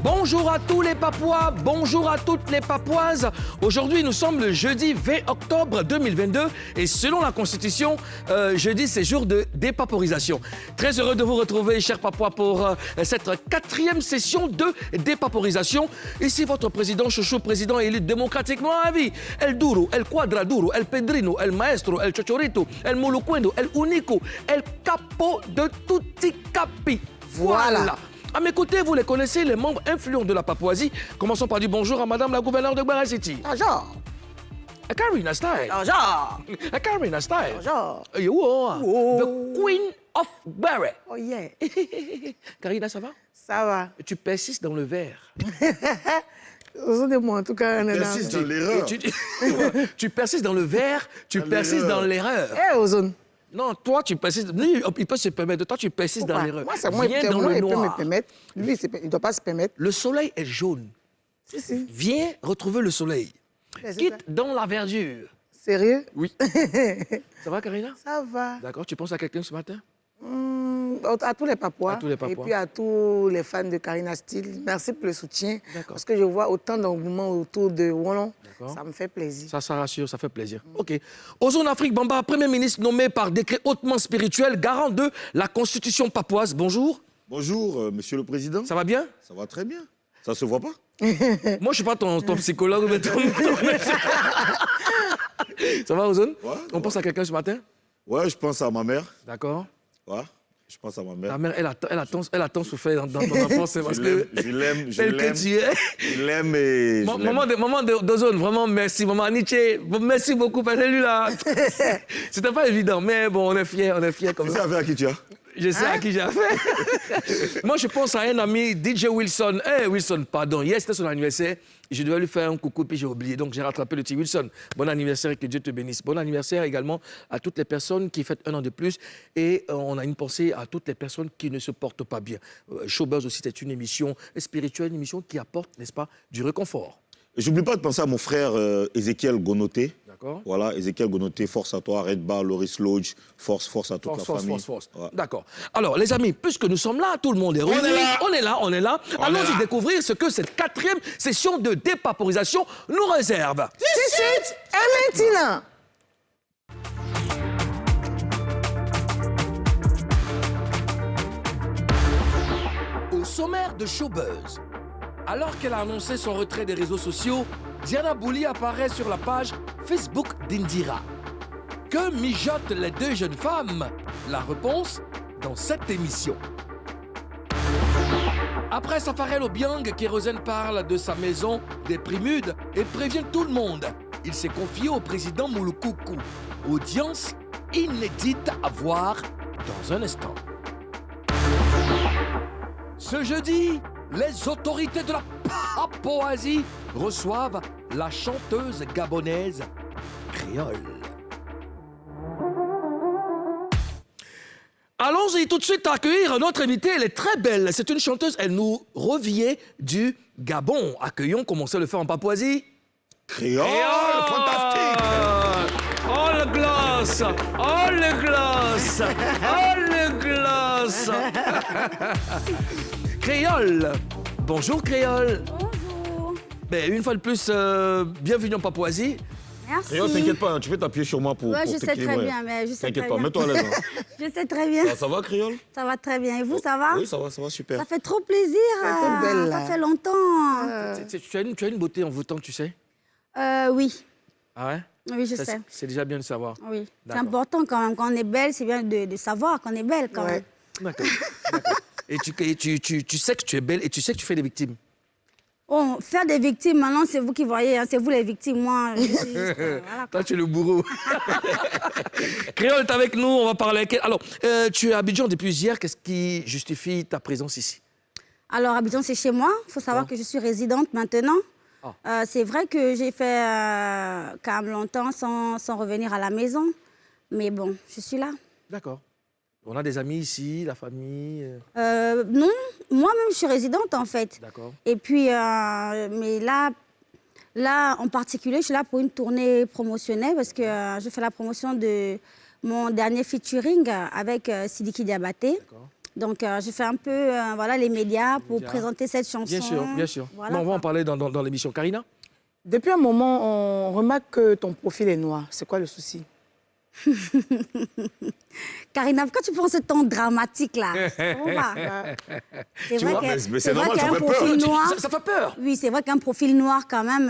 Bonjour à tous les Papouas, bonjour à toutes les Papouaises. Aujourd'hui, nous sommes le jeudi 20 octobre 2022 et selon la Constitution, jeudi, c'est jour de dépaporisation. Très heureux de vous retrouver, chers Papouas, pour cette 4e session de dépaporisation. Ici, votre président chouchou, président élu démocratiquement à vie. El Duro, El Quadraduro, El Pedrino, El Maestro, El Chochorito, El Muluquendo, El Unico, El Capo de Tutti Capi. Voilà. À mes côtés, vous les connaissez, les membres influents de la Papouasie. Commençons par du bonjour à Madame la gouverneure de Barra City. Bonjour. Karina Style. Bonjour. Karina Style. Bonjour. You are the Queen of Barra. Oh yeah. Karina, ça va? Ça va. Tu persistes dans le verre. Moi, en tout cas, persistes dans l'erreur. Tu persistes dans le verre, tu persistes dans l'erreur. Eh, Ozone. Non, toi, tu persistes. Lui, il peut se permettre. Toi, tu persistes dans l'erreur. Moi, c'est moi, Viens dans le il peut me noir. permettre. Lui, il ne doit pas se permettre. Le soleil est jaune. Si. Viens retrouver le soleil. C'est Quitte ça. dans la verdure. Sérieux? Oui. Ça va, Karina? Ça va. D'accord. Tu penses à quelqu'un ce matin? À tous les Papouas. À tous les Papouas. Et puis à tous les fans de Karina Style. Merci pour le soutien. D'accord. Parce que je vois autant d'engouement autour de Wallon. D'accord. Ça me fait plaisir. Ça rassure, ça fait plaisir. OK. Ozone Afrique Bamba, Premier ministre nommé par décret hautement spirituel, garant de la Constitution papouase. Bonjour. Bonjour, Monsieur le Président. Ça va bien? Ça va très bien. Ça se voit pas? Moi, je ne suis pas ton psychologue, mais ton médecin. Ça va, Ozone? Ouais, On pense à quelqu'un ce matin? Ouais, je pense à ma mère. D'accord. Ouais, je pense à ma Ta mère. mère, elle a tant souffert dans ton enfance, c'est parce que... Je l'aime, Tel que tu es. Je l'aime et je l'aime. Maman d'Ozone, vraiment merci. Maman Nietzsche, merci beaucoup parce que lui là, c'était pas évident, mais bon, on est fiers comme Tu ça. sais affaire à qui tu as? Je sais à qui j'ai affaire. Moi, je pense à un ami, DJ Wilson. Wilson, pardon, hier c'était son anniversaire. Je devais lui faire un coucou, puis j'ai oublié. Donc, j'ai rattrapé le petit Wilson. Bon anniversaire et que Dieu te bénisse. Bon anniversaire également à toutes les personnes qui fêtent 1 an de plus. Et on a une pensée à toutes les personnes qui ne se portent pas bien. Showbuzz aussi, c'est une émission spirituelle, une émission qui apporte, n'est-ce pas, du réconfort. J'oublie pas de penser à mon frère Ézéchiel Gonoté. D'accord. Voilà, Ézéchiel Gonoté, force à toi. Red Bar, Loris Lodge, force à toute la famille. Force. Ouais. D'accord. Alors, les amis, puisque nous sommes là, tout le monde est réuni. On est là. Allons-y découvrir ce que cette 4e session de dépaporisation nous réserve. Suite et maintenant. Au sommaire de Showbuzz, alors qu'elle a annoncé son retrait des réseaux sociaux, Diana Bouli apparaît sur la page Facebook d'Indira. Que mijotent les deux jeunes femmes? La réponse dans cette émission. Après Safarel Obiang, Kérosène parle de sa maison des Primudes et prévient tout le monde. Il s'est confié au président Moulukoukou. Audience inédite à voir dans un instant. Ce jeudi, les autorités de la Papouasie reçoivent la chanteuse gabonaise Créole. Allons-y tout de suite accueillir notre invitée. Elle est très belle. C'est une chanteuse. Elle nous revient du Gabon. Accueillons, comme on sait le faire en Papouasie. Créole, fantastique. Oh le gloss! Oh le gloss! Oh le gloss! Créole. Bonjour Créole. Bonjour. Ben, une fois de plus, bienvenue en Papouasie. Merci. Créole, t'inquiète pas, tu peux t'appuyer sur moi pour Ouais, je sais très t'équilibrer. bien, mais je sais T'inquiète très pas, bien. mets-toi à l'aise. Hein. Je sais très bien. Ça va, Créole? Ça va très bien. Et vous, ça va? Oui, ça va super. Ça fait trop plaisir. toute belle, ça là. fait longtemps. Tu as une beauté envoûtante, tu sais. Oui. Ah ouais? Oui, je Ça, sais. c'est déjà bien de savoir. Oui. C'est D'accord. important quand même. Quand on est belle, c'est bien de savoir qu'on est belle quand même. D'accord. Et tu sais que tu es belle et tu sais que tu fais des victimes. Bon, faire des victimes, maintenant, c'est vous qui voyez. Hein, c'est vous les victimes. Moi, je suis juste, voilà, quoi. Toi, tu es le bourreau. Créole est avec nous, on va parler avec elle. Alors, tu es à Abidjan depuis hier. Qu'est-ce qui justifie ta présence ici? Alors, Abidjan, c'est chez moi. Il faut savoir que je suis résidente maintenant. C'est vrai que j'ai fait quand même longtemps sans revenir à la maison. Mais bon, je suis là. D'accord. On a des amis ici, la famille. Non, moi-même, je suis résidente, en fait. D'accord. Et puis, mais là, en particulier, je suis là pour une tournée promotionnelle parce que je fais la promotion de mon dernier featuring avec Sidiki Diabaté. Donc, je fais un peu voilà, les médias pour présenter cette chanson. Bien sûr, bien sûr. Voilà, Mais on va en parler dans l'émission. Karina? Depuis un moment, on remarque que ton profil est noir. C'est quoi le souci? Karina, pourquoi tu prends ce ton dramatique là? C'est vrai mais c'est normal, ça qu'un fait peur. profil noir. Ça fait peur. Oui, c'est vrai qu'un profil noir, quand même,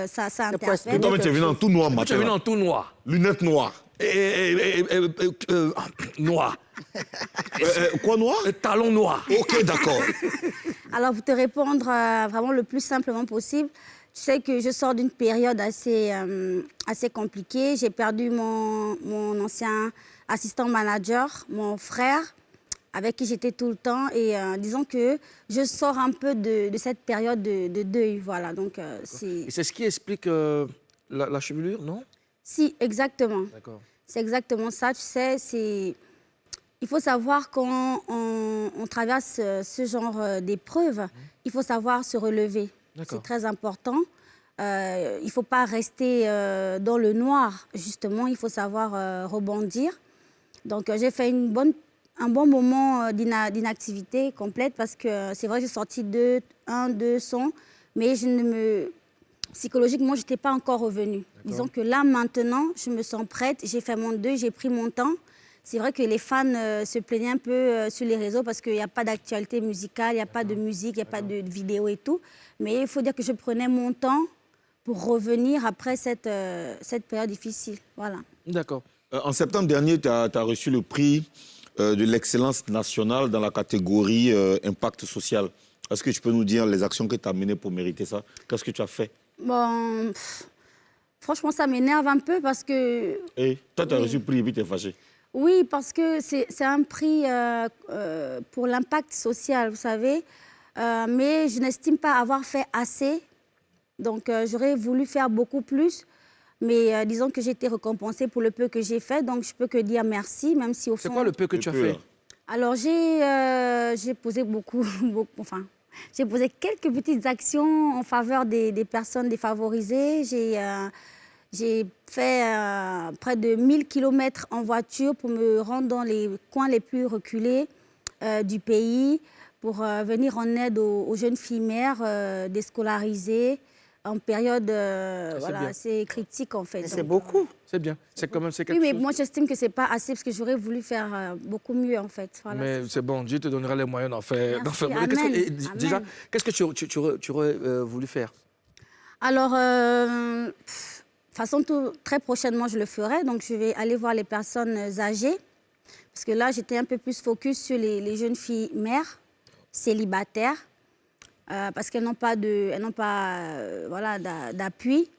ça interpelle. Toi, mais tu es venu en tout noir, Tu es matin. venu en tout noir. Lunettes noires. Noir. Quoi noir? Talons noirs. Ok, d'accord. Alors, pour te répondre vraiment le plus simplement possible, tu sais que je sors d'une période assez compliquée. J'ai perdu mon ancien assistant manager, mon frère, avec qui j'étais tout le temps. Et disons que je sors un peu de cette période de deuil. Voilà, donc Et c'est ce qui explique la chevelure, non? Si, exactement. D'accord. C'est exactement ça, tu sais. Il faut savoir quand on traverse ce genre d'épreuve, il faut savoir se relever. C'est très important. Il ne faut pas rester dans le noir, justement. Il faut savoir rebondir. Donc, j'ai fait un bon moment d'inactivité complète parce que c'est vrai que j'ai sorti deux sons, mais psychologiquement, je n'étais pas encore revenue. Disons que là, maintenant, je me sens prête. J'ai fait mon deuil, j'ai pris mon temps. C'est vrai que les fans se plaignaient un peu sur les réseaux parce qu'il n'y a pas d'actualité musicale, il n'y a pas de musique, il n'y a pas de vidéo et tout. Mais il faut dire que je prenais mon temps pour revenir après cette période difficile. Voilà. D'accord. En septembre dernier, tu as reçu le prix de l'excellence nationale dans la catégorie impact social. Est-ce que tu peux nous dire les actions que tu as menées pour mériter ça? Qu'est-ce que tu as fait? Bon, franchement, ça m'énerve un peu parce que... Et toi, tu as reçu le prix et puis tu es fâché. Oui, parce que c'est un prix pour l'impact social, vous savez. Mais je n'estime pas avoir fait assez. Donc, j'aurais voulu faire beaucoup plus. Mais disons que j'ai été récompensée pour le peu que j'ai fait. Donc, je peux que dire merci, même si au fond... C'est quoi le peu que tu as fait? Alors, j'ai posé j'ai posé quelques petites actions en faveur des personnes défavorisées. J'ai fait près de 1000 km en voiture pour me rendre dans les coins les plus reculés du pays, pour venir en aide aux jeunes filles mères déscolarisées en période assez critique, en fait. C'est beaucoup. C'est bien. C'est quand même quelque oui, mais chose. moi, j'estime que ce n'est pas assez parce que j'aurais voulu faire beaucoup mieux, en fait. Voilà, mais c'est bon, Dieu te donnera les moyens d'en faire. Amen. Déjà, qu'est-ce que tu aurais voulu faire? Alors, façon très prochainement, je le ferai. Donc, je vais aller voir les personnes âgées. Parce que là, j'étais un peu plus focus sur les jeunes filles mères, célibataires, parce qu'elles n'ont pas d'appui,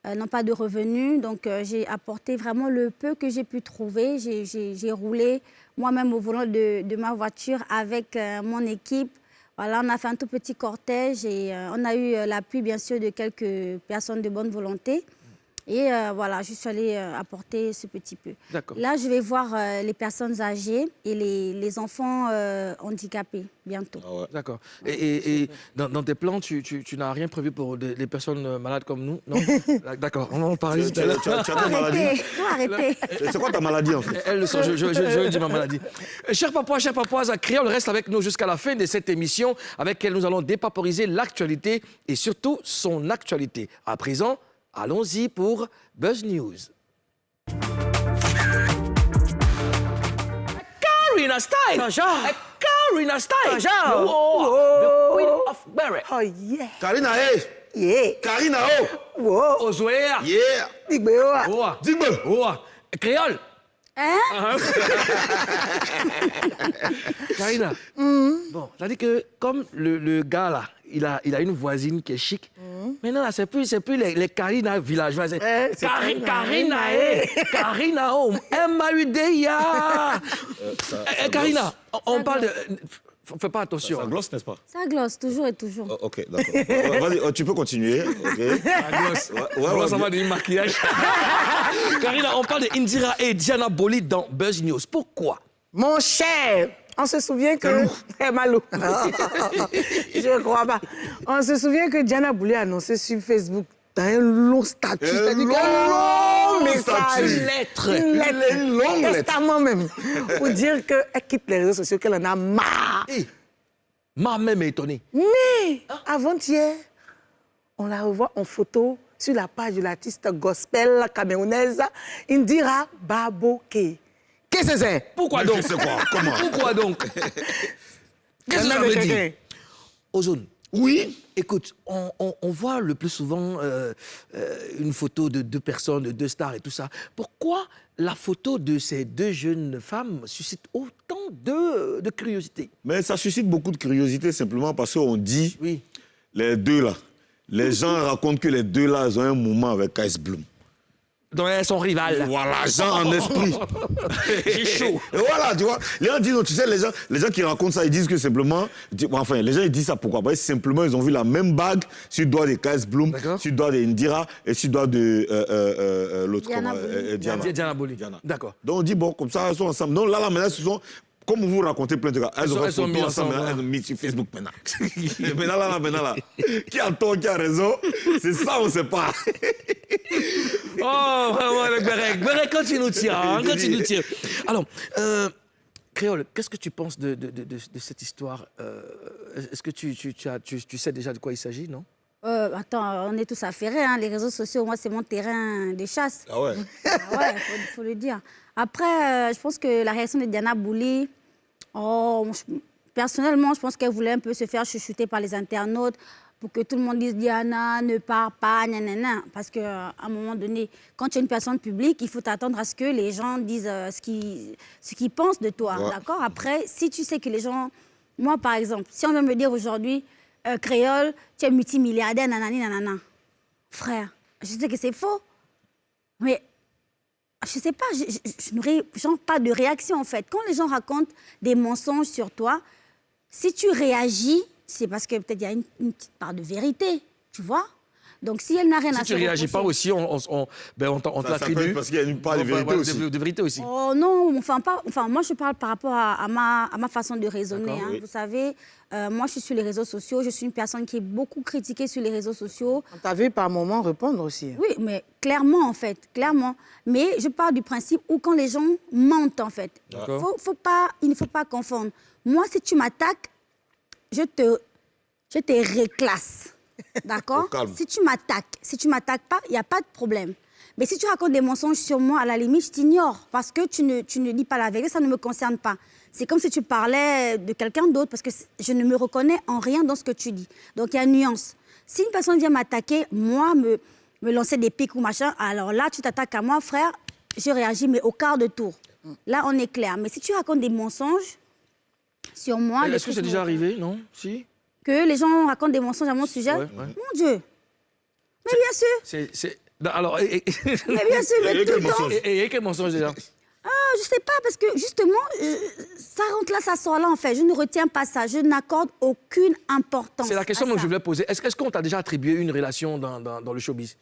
elles n'ont pas de revenus. Donc, j'ai apporté vraiment le peu que j'ai pu trouver. J'ai roulé moi-même au volant de ma voiture avec mon équipe. Voilà, on a fait un tout petit cortège et on a eu l'appui, bien sûr, de quelques personnes de bonne volonté. Et voilà, je suis allée apporter ce petit peu. Là, je vais voir les personnes âgées et les enfants handicapés bientôt. Ah ouais. D'accord. Et dans tes plans, tu n'as rien prévu pour les personnes malades comme nous, non? D'accord, on va en parler tout à l'heure. Tu as ta maladie? Arrêtez. C'est quoi ta maladie, en fait? Elle le sent, je dis ma maladie. Chers Papouas, chers Papouaises, Créole reste avec nous jusqu'à la fin de cette émission, avec laquelle nous allons dépaporiser l'actualité et surtout son actualité. À présent, allons-y pour Buzz News. Karina Style! Karina Style! The Queen of Barrett. Oh, yeah. Karina, hey! Yeah. Karina, oh! Wow. Ozoea! Yeah! Big Béoua. Oa! Dis-moi! Oa! Créole! Hein? Karina, bon, ça dit que comme le gars là, il a une voisine qui est chic. Maintenant, là, c'est plus les Karina villageoises. Karina, Karina, oh, M-A-U-D-I-A. Karina, on parle de... Fais pas attention. Ça glosse, n'est-ce pas? Ça glosse, toujours et toujours. Oh, ok, d'accord. Vas-y, tu peux continuer. Okay. Ça glosse. Ça va du maquillage. Karina, on parle de Indira et Diana Bolide dans Buzz News. Pourquoi? Mon cher, on se souvient que... Malou. Je ne crois pas. On se souvient que Diana Bolide a annoncé sur Facebook dans un long statut. C'est-à-dire long qu'un message. statut. Une longue lettre. Testament même. Pour dire qu'elle quitte les réseaux sociaux, qu'elle en a marre. Ma même est étonnée. Mais avant-hier, on la revoit en photo sur la page de l'artiste gospel camerounaise Indira Baboke. Qu'est-ce que c'est? Pourquoi Mais donc? je sais quoi, comment? Pourquoi donc? Qu'est-ce que ça veut dire? Ozone. Oui. Écoute, on voit le plus souvent une photo de deux personnes, de deux stars et tout ça. Pourquoi la photo de ces deux jeunes femmes suscite autant de curiosité? Mais ça suscite beaucoup de curiosité simplement parce qu'on dit, Oui. les deux là, les gens racontent que les deux là, ils ont un moment avec Ice Bloom. Donc elles sont rivales. Voilà, gens en esprit. J'ai chaud. Et voilà, tu vois. Les gens disent, non, tu sais, les gens qui racontent ça, ils disent que simplement... Enfin, les gens, ils disent ça pourquoi? Parce que simplement, ils ont vu la même bague sur le doigt de Ice Bloom, D'accord. sur le doigt d'Indira et sur le doigt de l'autre. Diana comment, Boli. Diana Boli. Diana. D'accord. Donc on dit, bon, comme ça, elles sont ensemble. Non, là, maintenant, ce sont... Comme vous racontez plein de trucs, elles Elles sont ont mises ensemble, ensemble, elles ont mis sur Facebook maintenant. maintenant là. Qui a tort, qui a raison, c'est ça, on ne sait pas. Oh, vraiment, le Bérec. Bérec, quand tu nous tires, hein, quand tu nous tires. Alors, Créole, qu'est-ce que tu penses de cette histoire? Est-ce que tu sais déjà de quoi il s'agit, non? Attends, on est tous affairés, hein. Les réseaux sociaux, moi, c'est mon terrain de chasse. Ah ouais. Ouais, faut le dire. Après, je pense que la réaction de Diana Boli, personnellement, je pense qu'elle voulait un peu se faire chouchouter par les internautes pour que tout le monde dise Diana, ne pars pas, nanana. Parce qu'à un moment donné, quand tu es une personne publique, il faut t'attendre à ce que les gens disent ce qu'ils pensent de toi. Ouais. D'accord? Après, si tu sais que les gens... Moi, par exemple, si on vient me dire aujourd'hui, Créole, tu es multimilliardaire, nanani, nanana. Frère, je sais que c'est faux. Mais je sais pas, je n'aurais pas de réaction en fait. Quand les gens racontent des mensonges sur toi, si tu réagis, c'est parce que peut-être il y a une petite part de vérité, tu vois. Donc si elle n'a rien à se Si tu ne réagis pas aussi, on te l'attribue. Parce qu'il y a une part de vérité aussi. De vérité aussi. Oh non, enfin moi je parle par rapport à ma façon de raisonner. D'accord, Hein. oui. Vous savez, moi je suis sur les réseaux sociaux, je suis une personne qui est beaucoup critiquée sur les réseaux sociaux. On t'a vu par moment répondre aussi. Oui, mais clairement, en fait, clairement. Mais je parle du principe où quand les gens mentent, en fait, D'accord. il ne faut pas confondre. Moi, si tu m'attaques, je te réclasse. D'accord? Au calme. Si tu m'attaques pas, il n'y a pas de problème. Mais si tu racontes des mensonges sur moi, à la limite, je t'ignore parce que tu ne dis pas la vérité, ça ne me concerne pas. C'est comme si tu parlais de quelqu'un d'autre parce que je ne me reconnais en rien dans ce que tu dis. Donc, il y a une nuance. Si une personne vient m'attaquer, moi, me lancer des pics ou machin, alors là, tu t'attaques à moi, frère, je réagis, mais au quart de tour. Là, on est clair. Mais si tu racontes des mensonges sur moi... Est-ce que c'est déjà arrivé, non? Si? Que les gens racontent des mensonges à mon sujet? Ouais. Mon Dieu! Mais bien sûr! Non, alors, Mais bien sûr, mais tout le temps! et quel mensonge déjà? Je sais pas, parce que justement, ça rentre là, ça sort là, en fait. Je ne retiens pas ça. Je n'accorde aucune importance. C'est la question à que ça. je voulais poser. Est-ce qu'on t'a déjà attribué une relation dans le showbiz?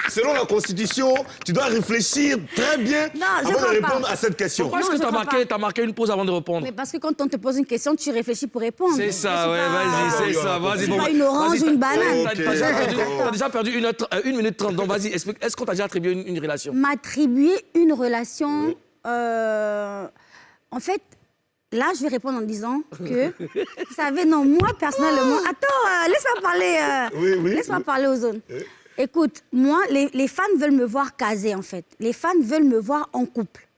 Selon la Constitution, tu dois réfléchir très bien Non, je avant de crois répondre pas. à cette question. Pourquoi est-ce Non, que je crois t'as marqué une pause avant de répondre? Mais parce que quand on te pose une question, tu réfléchis pour répondre. C'est ça, ouais, vas-y, c'est ça, vas-y. C'est bon, pas une orange vas-y, ou une banane. T'as déjà perdu 1 minute 30, donc vas-y, est-ce qu'on t'a déjà attribué une relation? M'attribuer une relation... en fait, là, je vais répondre en disant que... Vous savez, non, moi, personnellement... Attends, laisse-moi parler. Oui. Laisse-moi parler aux zones. Écoute, moi, les fans veulent me voir casée, en fait. Les fans veulent me voir en couple.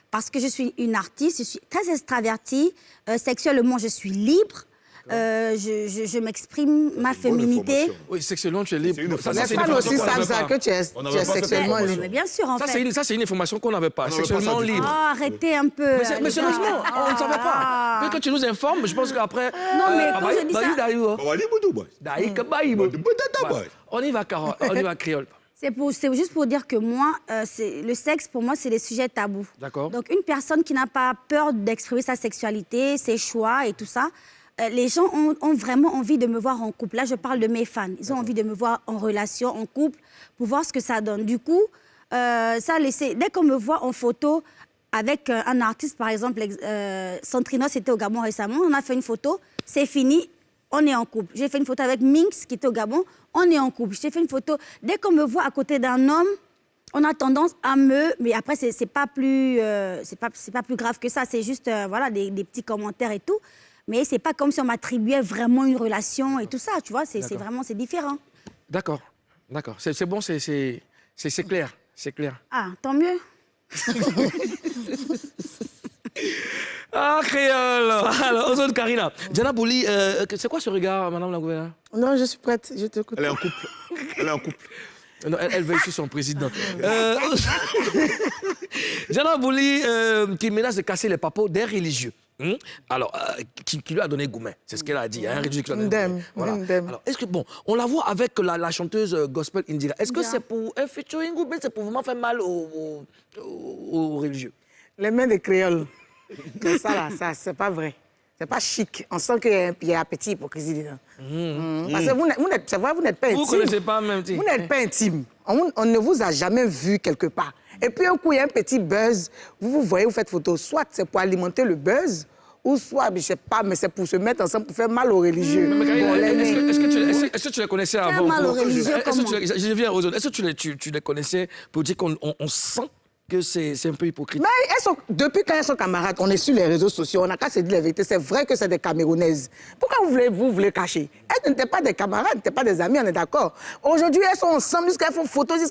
Parce que je suis une artiste, je suis très extravertie. Sexuellement, je suis libre. Je m'exprime ma féminité. Oui, sexuellement, tu es libre. C'est une Ça, Les c'est une fans information aussi qu'on savent n'avait ça, pas. que tu es sexuellement information. libre. Mais bien sûr, en fait. Ça, c'est une information qu'on n'avait pas. n'avait pas Sexuellement ça du tout. libre. Oh, arrêtez un peu. Mais sérieusement, on ne savait pas. Mais quand tu nous informes, je pense qu'après... Non, mais quand je dis ça... On y va, Carole. On y va, Créole. C'est juste pour dire que moi, le sexe, pour moi, c'est des sujets tabous. D'accord. Donc, une personne qui n'a pas peur d'exprimer sa sexualité, ses choix et tout ça, les gens ont vraiment envie de me voir en couple. Là, je parle de mes fans. Ils ont envie de me voir en relation, en couple, pour voir ce que ça donne. Du coup, dès qu'on me voit en photo, avec un artiste, par exemple, Centrinos était au Gabon récemment, on a fait une photo, c'est fini, on est en couple. J'ai fait une photo avec Minx qui était au Gabon, on est en couple. J'ai fait une photo, dès qu'on me voit à côté d'un homme, on a tendance à mais après c'est pas plus grave que ça, c'est juste voilà des petits commentaires et tout. Mais c'est pas comme si on m'attribuait vraiment une relation et tout ça, tu vois, c'est différent. D'accord, d'accord. C'est bon, c'est clair, c'est clair. Ah, tant mieux. Ah, créole. Alors, aux autres, Karina. Diana Bouli, c'est quoi ce regard, madame la gouverneure? Non, je suis prête, je t'écoute. Elle est en couple. Elle est en couple. Non, elle veut sur son président. Diana Bouli, qui menace de casser les papos des religieux. Alors, qui lui a donné Goumen, c'est ce qu'elle a dit. Un religieux qui lui a donné Goumen. Voilà. Alors, est-ce que, bon, on la voit avec la chanteuse gospel Indira. Est-ce que c'est pour un featuring ou bien c'est pour vraiment faire mal aux religieux? Les mains des créoles. Mais ça, là, ça, c'est pas vrai. C'est pas chic. On sent qu'il y a un petit hypocrisie dedans. Parce que c'est vrai, vous n'êtes pas intime. Vous ne connaissez pas même. Vous n'êtes pas intime. On ne vous a jamais vu quelque part. Et puis, un coup, il y a un petit buzz. Vous voyez, vous faites photo. Soit c'est pour alimenter le buzz, ou soit, je ne sais pas, mais c'est pour se mettre ensemble, pour faire mal aux religieux. Est-ce que tu les connaissais avant? Faire mal aux religieux, comment? Je viens aux autres. Est-ce que tu les connaissais pour dire qu'on sent que c'est un peu hypocrite? Mais depuis quand elles sont camarades, on est sur les réseaux sociaux, on n'a qu'à se dire la vérité. C'est vrai que c'est des Camerounaises. Pourquoi vous voulez cacher? Elles n'étaient pas des camarades, n'étaient pas des amis, on est d'accord. Aujourd'hui, elles sont ensemble jusqu'à faire photo. Parce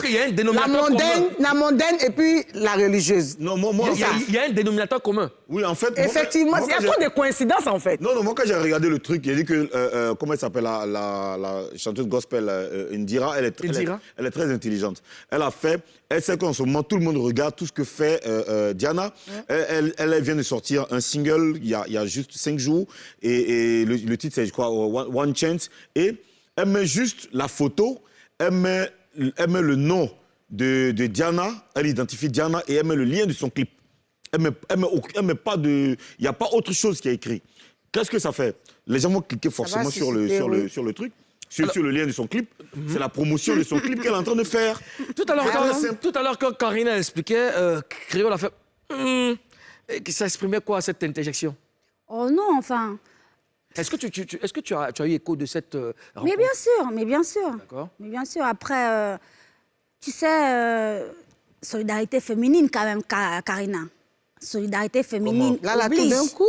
qu'il y a un dénominateur commun. La mondaine et puis la religieuse. Non, moi, il y a un dénominateur commun. oui, en fait... Effectivement, il y a trop de coïncidences, en fait. Non, moi, quand j'ai regardé le truc, il a dit que, comment elle s'appelle, la chanteuse gospel Indira, elle est très intelligente. Elle sait qu'en ce moment, tout le monde regarde tout ce que fait Diana. Elle vient de sortir un single il y a juste 5 jours. Et le titre, c'est, je crois, One Chance. Et elle met juste la photo, elle met le nom de Diana, elle identifie Diana et elle met le lien de son clip. Elle met pas de... Il n'y a pas autre chose qui est écrit. Qu'est-ce que ça fait? Les gens vont cliquer forcément sur le truc. Sur le lien de son clip, c'est la promotion de son clip qu'elle est en train de faire. Tout à l'heure, quand Karina expliquait, Créole a fait... que ça exprimait quoi, cette interjection? Oh non, enfin... Est-ce que tu as eu écho de cette rencontre? Mais bien sûr. D'accord. Mais bien sûr, après, tu sais, solidarité féminine quand même, Karina. Solidarité féminine Là, oblige. tout d'un coup.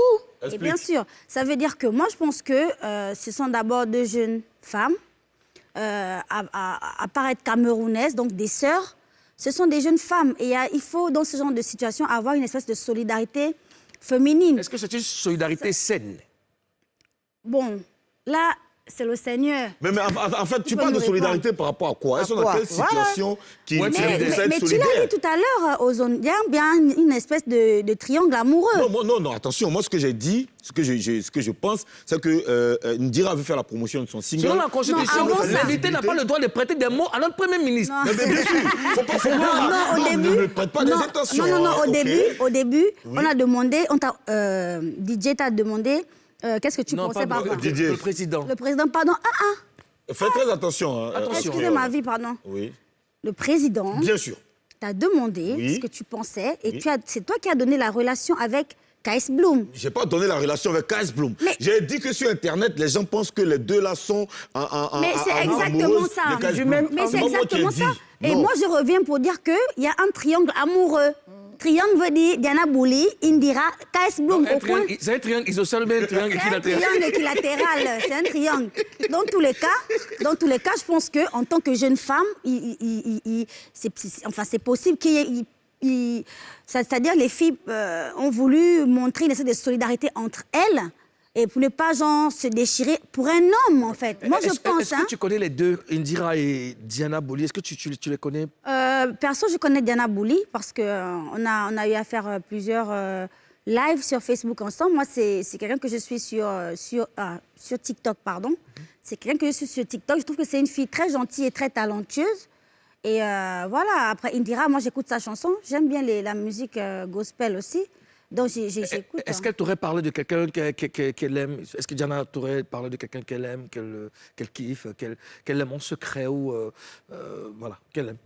Et bien sûr, ça veut dire que moi, je pense que ce sont d'abord deux jeunes femmes, à part être camerounaises, donc des sœurs, ce sont des jeunes femmes. Et il faut, dans ce genre de situation, avoir une espèce de solidarité féminine. Est-ce que c'est une solidarité saine? Bon, là, c'est le Seigneur. Mais en fait, tu parles de solidarité par rapport à quoi? Elles sont dans quelle situation qui Mais d'être tu l'as solidaires? dit tout à l'heure, Ozone, il y a bien une espèce de triangle amoureux. Non, attention. Moi, ce que j'ai dit, ce que je pense, c'est que Ndira veut faire la promotion de son single. Selon la Constitution, l'invité n'a pas le droit de prêter des mots à notre Premier ministre. Mais bien sûr, ne prête pas des intentions. Au début, on a demandé, DJ t'a demandé, qu'est-ce que tu pensais par rapport Le président. Le président, pardon. Fais très attention. Excusez ma vie, pardon. Oui. Le président Bien sûr. t'a demandé ce que tu pensais et c'est toi qui as donné la relation avec KS Bloom. Je n'ai pas donné la relation avec KS Bloom. Mais... J'ai dit que sur Internet, les gens pensent que les deux là sont Mais c'est exactement ça. Mais c'est exactement ça. Et moi, je reviens pour dire qu'il y a un triangle amoureux. Triangle veut dire Diana Bouli, Indira, KS Bloom. C'est un triangle isocèle, mais un triangle équilatéral. C'est un triangle équilatéral, c'est un triangle. Dans tous les cas, je pense qu'en tant que jeune femme, c'est possible qu'il y ait... C'est-à-dire les filles ont voulu montrer une espèce de solidarité entre elles et pour ne pas se déchirer pour un homme, en fait. Moi, je pense... Est-ce que tu connais les deux, Indira et Diana Bouli? Est-ce que tu les connais? Perso, je connais Diana Bouli parce qu'on a eu à faire plusieurs lives sur Facebook ensemble. Moi, c'est quelqu'un que je suis sur TikTok, pardon. C'est quelqu'un que je suis sur TikTok. Je trouve que c'est une fille très gentille et très talentueuse. Et voilà, après Indira, moi, j'écoute sa chanson. J'aime bien la musique gospel aussi. Donc, j'écoute. Est-ce qu'elle t'aurait parlé de quelqu'un qu'elle aime? Est-ce que Diana t'aurait parlé de quelqu'un qu'elle aime, qu'elle kiffe, qu'elle aime en secret ou voilà, qu'elle aime?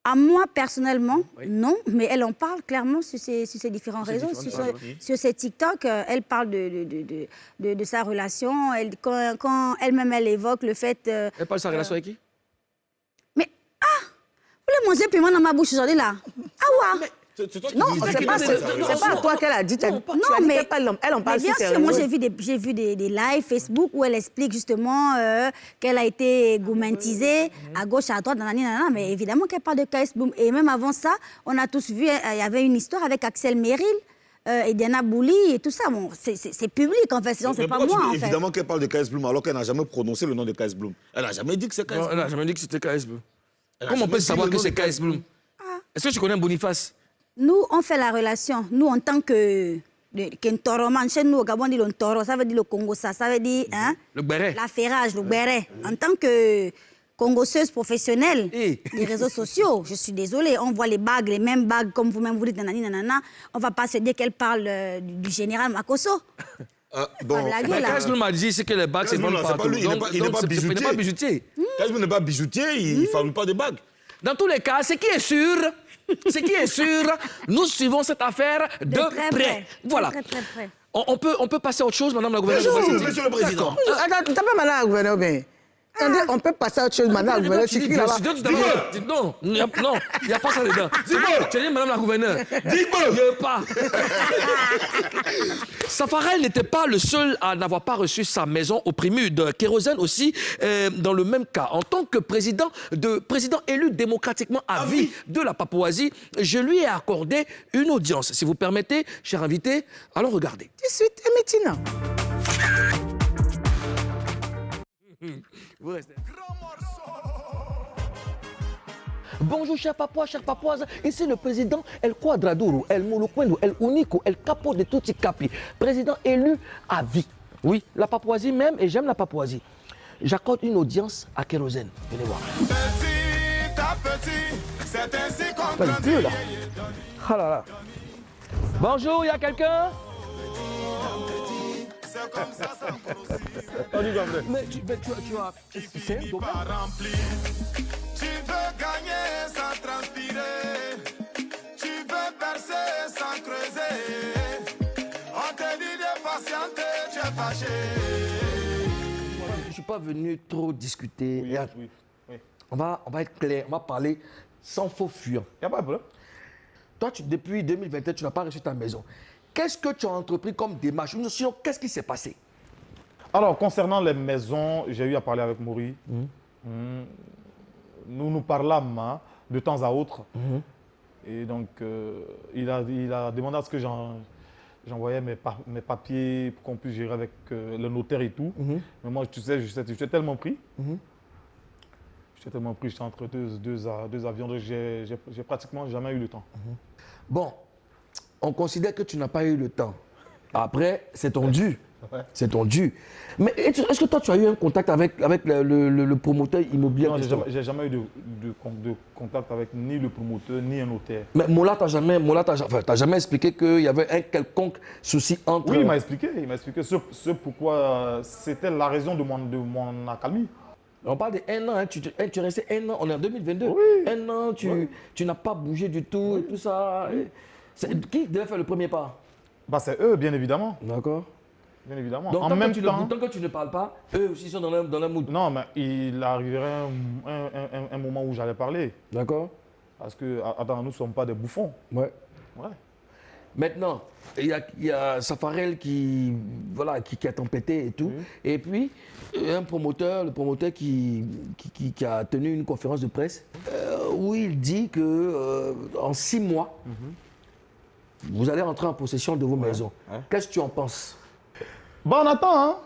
À moi, personnellement, non, mais elle en parle clairement sur ses différents réseaux. Sur ses TikTok, elle parle de sa relation. Quand elle-même, elle évoque le fait... Elle parle de sa relation avec qui? Mais, vous voulez manger piment dans ma bouche aujourd'hui, là? Ah ouais. Non, c'est pas à toi qu'elle a dit. Tu as dit elle en parle sur ses réseaux. Moi, j'ai vu des lives Facebook où elle explique justement qu'elle a été gourmandisée à gauche, à droite, nanana, mais évidemment qu'elle parle de KS Bloom. Et même avant ça, on a tous vu, il y avait une histoire avec Axel Meril et Diana Bouli et tout ça. Bon, c'est public, en fait, c'est pas moi, en fait. Évidemment qu'elle parle de KS Bloom alors qu'elle n'a jamais prononcé le nom de KS Bloom. Elle n'a jamais dit que c'est KS Bloom. Non, elle n'a jamais dit que c'était KS Bloom. Comment on peut savoir que c'est KS Bloom? Est-ce que tu connais Boniface? Nous, on fait la relation. Nous, en tant que Kentoroman, chez nous, au Gabon, on dit le Toro, ça veut dire le Congo, ça veut dire le béret. L'affairage, le béret. En tant que congosseuse professionnelle des réseaux sociaux, je suis désolée, on voit les bagues, les mêmes bagues, comme vous-même vous dites, nanani, nanana. On ne va pas se dire qu'elle parle du général Makosso. Bon, mais KS Bloom m'a dit que les bagues, c'est bon partout. Il n'est pas bijoutier. KS Bloom n'est pas bijoutier, il ne fabrique pas de bagues. Dans tous les cas, ce qui est sûr, nous suivons cette affaire de près. Voilà. Très près. On peut passer à autre chose, madame la gouverneure? Monsieur le Président. Attends, t'as pas madame la gouverneure, bien. On peut passer à autre chose, madame la gouverneure. Tu cries là-bas. Non, il n'y a pas ça dedans. Tu as dit madame la gouverneure. Dis-moi. Je veux pas. Safarel n'était pas le seul à n'avoir pas reçu sa maison au Primude. Kérosène aussi, dans le même cas. En tant que président élu démocratiquement à vie de la Papouasie, je lui ai accordé une audience. Si vous permettez, cher invité, allons regarder. Tout de suite, Emitina. Vous restez. Bonjour, chers Papouas, chères Papouases. Ici le président El Quadraduro, El Mulukwendo, El Unico, El Capo de Tutti Capi. Président élu à vie. Oui, la Papouasie même, et j'aime la Papouasie. J'accorde une audience à Kérosène. Venez voir. Petit à petit, c'est ainsi qu'on grandit. Là. Ah là là. Bonjour, il y a quelqu'un? C'est comme ça, ça Mais tu as... C'est un dopage. Tu veux gagner sans transpirer. Tu veux percer sans creuser. On te dit de patienter, tu es fâché. Je ne suis pas venu trop discuter. Oui. On va être clair, on va parler sans faux fuir. Il n'y a pas de problème. Toi, depuis 2021, tu n'as pas reçu ta maison. Qu'est-ce que tu as entrepris comme démarche? Sinon, qu'est-ce qui s'est passé? Alors, concernant les maisons, j'ai eu à parler avec Maury. Nous parlâmes de temps à autre. Et donc, il a demandé à ce que j'envoyais mes papiers pour qu'on puisse gérer avec le notaire et tout. Mais moi, tu sais, j'étais tellement pris. J'étais tellement pris, j'étais entre deux avions, donc j'ai pratiquement jamais eu le temps. Bon, on considère que tu n'as pas eu le temps. Après, c'est ton dû. Ouais. C'est ton dû. Mais est-ce que toi, tu as eu un contact avec le promoteur immobilier? Non, j'ai jamais eu de contact avec ni le promoteur, ni un notaire. Mais Mola, t'as jamais expliqué qu'il y avait un quelconque souci entre... Oui, il m'a expliqué ce pourquoi c'était la raison de mon accalmie. On parle de 1 an, hein. Tu es resté 1 an, on est en 2022. Oui. 1 an, tu n'as pas bougé du tout et tout ça. Oui. Qui devait faire le premier pas? Bah, c'est eux, bien évidemment. D'accord. Bien évidemment. Donc, en même temps, tant que tu ne parles pas, eux aussi sont dans le mood. Non, mais il arriverait un moment où j'allais parler. D'accord. Parce que, attends, nous ne sommes pas des bouffons. Ouais. Ouais. Maintenant, il y a Safarel qui a tempêté et tout. Et puis, le promoteur qui a tenu une conférence de presse où il dit que en 6 mois, vous allez rentrer en possession de vos maisons. Ouais. Qu'est-ce que tu en penses? Bon, on attend, hein.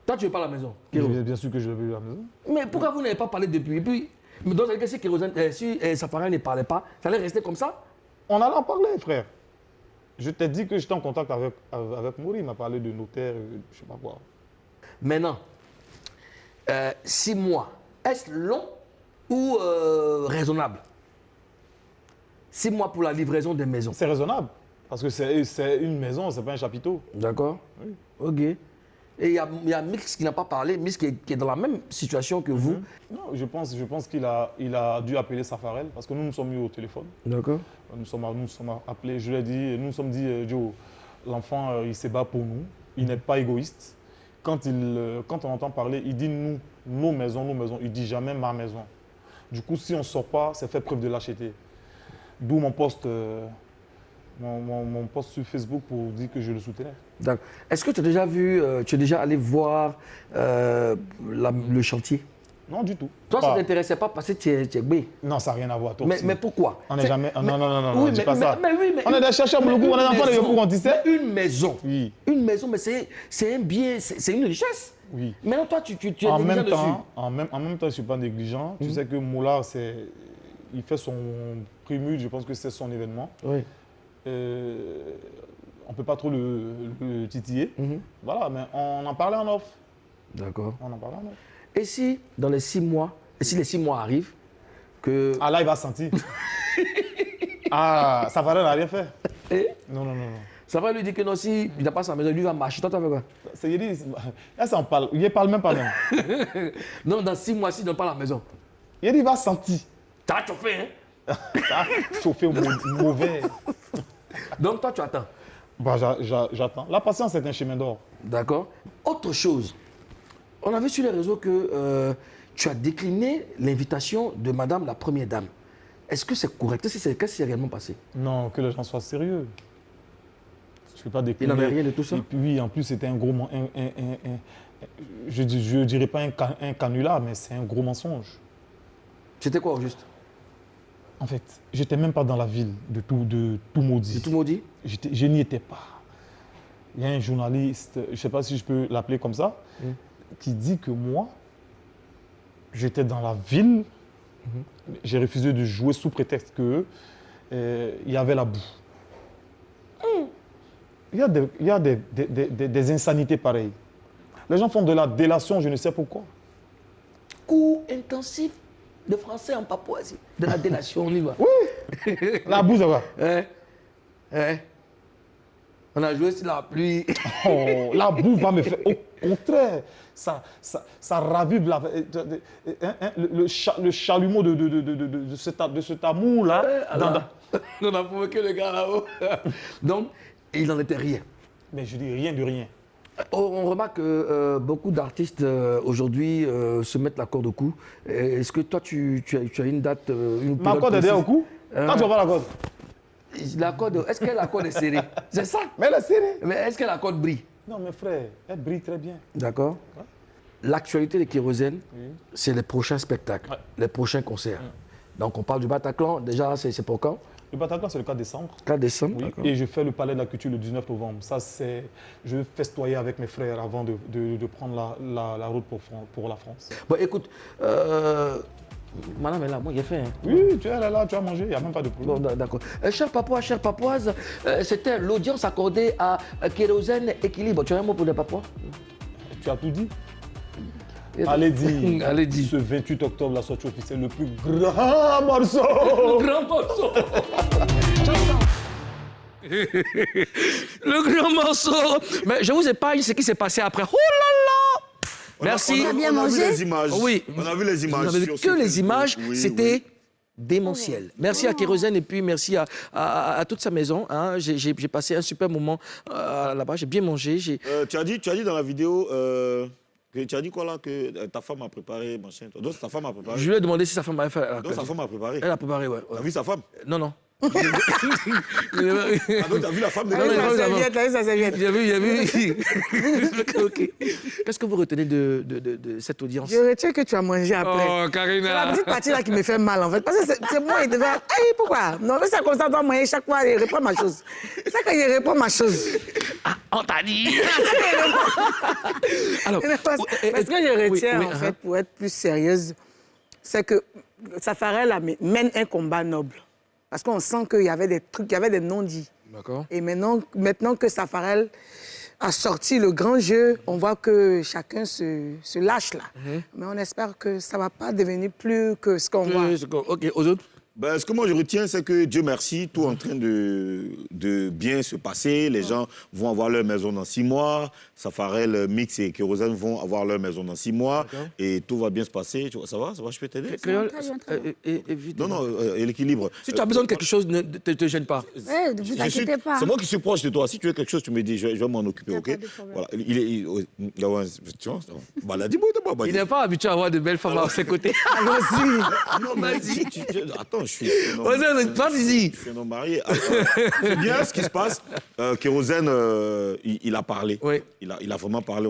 Toi, tu veux pas la maison? Bien sûr que je veux la maison. Mais pourquoi vous n'avez pas parlé depuis? Et puis, dans le cas, si Safarel ne parlait pas, ça allait rester comme ça? On allait en parler, frère. Je t'ai dit que j'étais en contact avec Maury. Il m'a parlé de notaire, je sais pas quoi. Maintenant, 6 mois, est-ce long ou raisonnable? 6 mois pour la livraison des maisons. C'est raisonnable. Parce que c'est une maison, c'est pas un chapiteau. D'accord. Oui. Ok. Et il y a Mix qui n'a pas parlé, Mix qui est dans la même situation que vous. Non, je pense qu'il a dû appeler Safarel parce que nous nous sommes mis au téléphone. D'accord. Nous sommes appelés, je lui ai dit, nous nous sommes dit, Joe, l'enfant, il se bat pour nous, il n'est pas égoïste. Quand on entend parler, il dit nous, nos maisons, il dit jamais ma maison. Du coup, si on ne sort pas, c'est faire preuve de lâcheté. D'où mon post sur Facebook pour dire que je le soutenais. D'accord. Est-ce que tu as déjà vu, tu es déjà allé voir le chantier? Non, du tout. Toi, ça ne t'intéressait pas parce que tu es gay? Non, ça n'a rien à voir. Mais pourquoi? On n'est jamais... Non, oui, dis pas ça. Oui, mais on est des chercheurs, on est des enfants de Yopou, on dit ça. Une maison. Oui. Une maison, mais c'est un bien, c'est une richesse. Oui. Maintenant, toi, tu es négligent dessus. En même temps, je ne suis pas négligent. Tu sais que Moula, il fait son prémule, je pense que c'est son événement. Oui. On ne peut pas trop le titiller. Voilà, mais on en parlait en off. D'accord. On en parlait en off. Et si, dans les 6 mois, les 6 mois arrivent, que... Ah là, il va sentir. Ah, Safarel n'a rien fait. Non. Ça va lui dire que non, si il n'a pas sa maison, lui va marcher. Toi, tu fais quoi? C'est Yedi. Là, ça en parle. Il ne parle même pas même. Non, dans 6 mois, s'il ne donne pas la maison. Yedi va sentir. Ça va chauffer, hein? Ça va chauffer mauvais. Donc, toi, tu attends. Bah, j'attends. La patience, c'est un chemin d'or. D'accord. Autre chose. On a vu sur les réseaux que tu as décliné l'invitation de Madame la Première Dame. Est-ce que c'est correct? Qu'est-ce qui s'est réellement passé? Non, que les gens soient sérieux. Je ne peux pas décliner. Il n'avait rien de tout ça? Et puis, oui, en plus, c'était un gros... je ne dirais pas un canular, mais c'est un gros mensonge. C'était quoi au juste? En fait, je n'étais même pas dans la ville de Toumaudi. De Toumaudi? Je n'y étais pas. Il y a un journaliste, je ne sais pas si je peux l'appeler comme ça, qui dit que moi, j'étais dans la ville, j'ai refusé de jouer sous prétexte qu'il y avait la boue. Il y a des insanités pareilles. Les gens font de la délation, je ne sais pourquoi. Cours intensif de français en Papouasie. De la délation, on y va. Oui. La boue, ça va. On a joué sur la pluie. Oh, la boue va me faire... Au contraire, ça ravive le chalumeau de cet amour-là. On a provoqué le gars là-haut. Donc, il n'en était rien. Mais je dis rien de rien. On remarque que beaucoup d'artistes aujourd'hui se mettent la corde au cou. Est-ce que toi, tu as une date Ma corde est derrière au cou? Quand tu vas voir la corde? La corde, est-ce que la corde est serrée? C'est ça? Mais elle est serrée. Mais est-ce que la corde brille? Non, mes frères, elle brille très bien. D'accord. Ouais. L'actualité de Kérosène, c'est les prochains spectacles, les prochains concerts. Donc, on parle du Bataclan. Déjà, c'est pour quand? Le Bataclan, c'est le 4 décembre. 4 décembre, oui. Et je fais le Palais de la Culture le 19 novembre. Ça, c'est... Je vais festoyer avec mes frères avant de prendre la route pour la France. Bon, écoute, madame est là, moi j'ai fait. Hein. Oui, tu es là, tu as mangé, il n'y a même pas de problème. Bon, d'accord. Chers Papouas, chères Papouases, c'était l'audience accordée à Kérosène Équilibre. Tu as un mot pour les Papouas? Tu as tout dit. Allez dire, allez dire. Ce 28 octobre, la sortie officielle, le plus grand morceau. Le grand morceau. Le grand morceau. Mais je vous épargne ce qui s'est passé après. Oh là là. Merci. On a vu les images. Oui. On a vu les images. Vous n'avez vu que les images. Oui, c'était démentiel. Merci à Kérosène et puis merci à toute sa maison. Hein. J'ai passé un super moment là-bas. J'ai bien mangé. Tu as dit dans la vidéo... Tu as dit quoi là? Que ta femme a préparé, machin. Donc ta femme a préparé. Je lui ai demandé si sa femme avait fait. Donc sa femme a préparé. Elle a préparé, ouais. T'as vu sa femme? Non, non. Ah donc t'as vu la femme de sa serviette. J'ai vu. Ok. Qu'est-ce que vous retenez de cette audience? Je retiens que tu as mangé après. Oh, Karina. C'est la petite partie là qui me fait mal en fait. Parce que c'est moi, il devait... Hey, pourquoi? Non, mais c'est comme ça, on doit manger chaque fois, il répond ma chose. C'est ça qu'il répond ma chose. Ah, on t'a dit. Alors, parce que je retiens en fait, pour être plus sérieuse, c'est que Safarel mène un combat noble. Parce qu'on sent qu'il y avait des trucs, il y avait des non-dits. D'accord. Et maintenant que Safarel a sorti le grand jeu, on voit que chacun se lâche là. Mais on espère que ça ne va pas devenir plus que ce qu'on voit. OK, aux autres? Ben, ce que moi je retiens, c'est que Dieu merci, tout est en train de bien se passer. Les gens vont avoir leur maison dans 6 mois. Safarel, Mix et Kérosène vont avoir leur maison dans 6 mois. Et tout va bien se passer. Ça va, je peux t'aider? Créole, Non, l'équilibre. Si tu as besoin de quelque chose, ne te gêne pas. Oui, ne vous inquiétez pas. C'est moi qui suis proche de toi. Si tu veux quelque chose, tu me dis, je vais m'en occuper, ok? Voilà. Tu vois, Il n'est pas habitué à avoir de belles femmes à ses côtés. Allons-y. Non, mais attends, je suis Vas-y. un homme marié. C'est bien ce qui se passe. Kérosène, il a parlé. Oui. Il a vraiment parlé.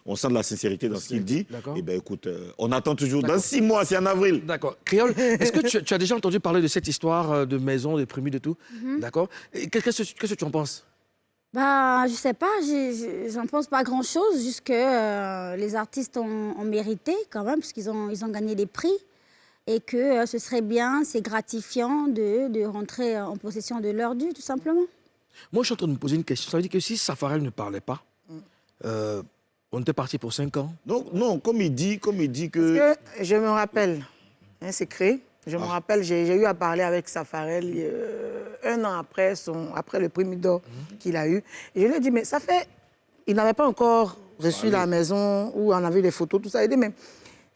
On sent de la sincérité dans ce qu'il dit. D'accord. Et ben écoute, on attend toujours. Dans 6 mois, c'est en avril. D'accord. Créole, est-ce que tu as déjà entendu parler de cette histoire de maison, de prémisse, de tout? D'accord. Qu'est-ce que tu en penses? Bah, je sais pas, j'en pense pas grand-chose, juste que les artistes ont mérité quand même, parce qu'ils ont gagné des prix, et que ce serait bien, c'est gratifiant de rentrer en possession de leur dû, tout simplement. Moi, je suis en train de me poser une question. Ça veut dire que si Safarel ne parlait pas, on était parti pour 5 ans? Non, comme il dit que... Parce que je me rappelle, un secret, je me rappelle, j'ai eu à parler avec Safarel 1 an après le prix Midor qu'il a eu. Et je lui ai dit, mais ça fait... Il n'avait pas encore reçu la maison où on avait les photos, tout ça. Il dit, mais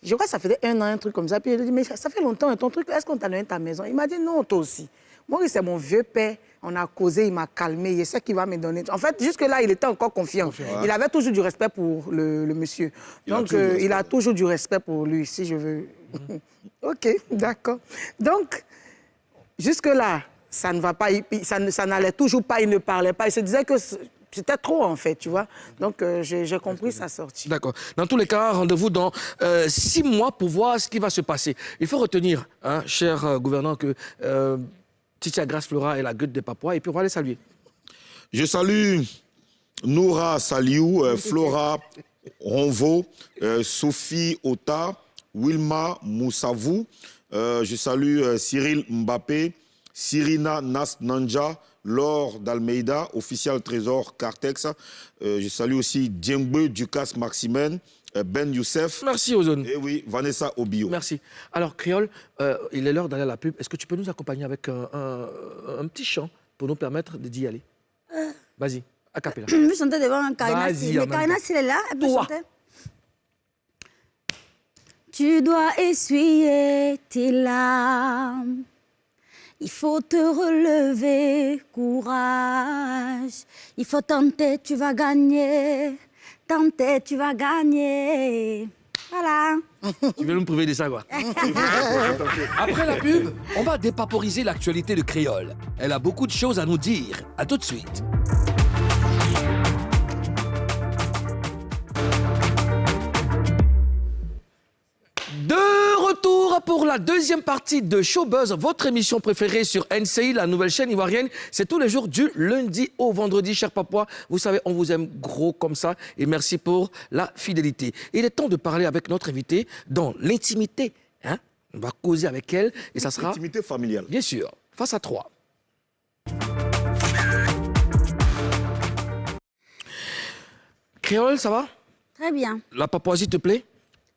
je crois que ça faisait 1 an, un truc comme ça. Puis il a dit, mais ça fait longtemps, et ton truc, est-ce qu'on t'a donné ta maison? Il m'a dit, non, toi aussi. Moi, c'est mon vieux père. On a causé, il m'a calmé. Il sait qu'il va me donner. En fait, jusque-là, il était encore confiant. Il avait toujours du respect pour le monsieur. Donc, il a toujours du respect pour lui, si je veux. OK, d'accord. Donc, jusque-là, ça ne va pas, ça n'allait toujours pas, il ne parlait pas. Il se disait que c'était trop, en fait, tu vois. Donc, j'ai compris sa sortie. D'accord. Dans tous les cas, rendez-vous dans 6 mois pour voir ce qui va se passer. Il faut retenir, hein, cher gouverneur, que Titia Grace Flora est la gueule des Papouas, et puis on va les saluer. Je salue Noura Saliou, Flora Ronvo, Sophie Ota, Wilma Moussavou. Je salue Cyril Mbappé, Cyrina Nas Nanja, Laure d'Almeida, officiel trésor Cartex. Je salue aussi Diengbe Ducasse Maximène, Ben Youssef. Merci, Ozone. Et oui, Vanessa Obio. Merci. Alors, Créole, il est l'heure d'aller à la pub. Est-ce que tu peux nous accompagner avec un petit chant pour nous permettre d'y aller? Vas-y, a cappella. Je vais chanter devant Karina. Mais Karina, si elle est là, elle peut chanter. Tu dois essuyer tes larmes. Il faut te relever, courage. Il faut tenter, tu vas gagner. Tenter, tu vas gagner. Voilà. Tu veux nous prouver de ça, quoi? Après la pub, on va dépaporiser l'actualité de Créole. Elle a beaucoup de choses à nous dire. À tout de suite. De retour pour la deuxième partie de Showbuzz, votre émission préférée sur NCI, la nouvelle chaîne ivoirienne. C'est tous les jours du lundi au vendredi, chers Papouas. Vous savez, on vous aime gros comme ça et merci pour la fidélité. Il est temps de parler avec notre invitée dans l'intimité. Hein? On va causer avec elle et ça sera... Intimité familiale. Bien sûr, face à 3. Créole, ça va? Très bien. La Papouasie te plaît?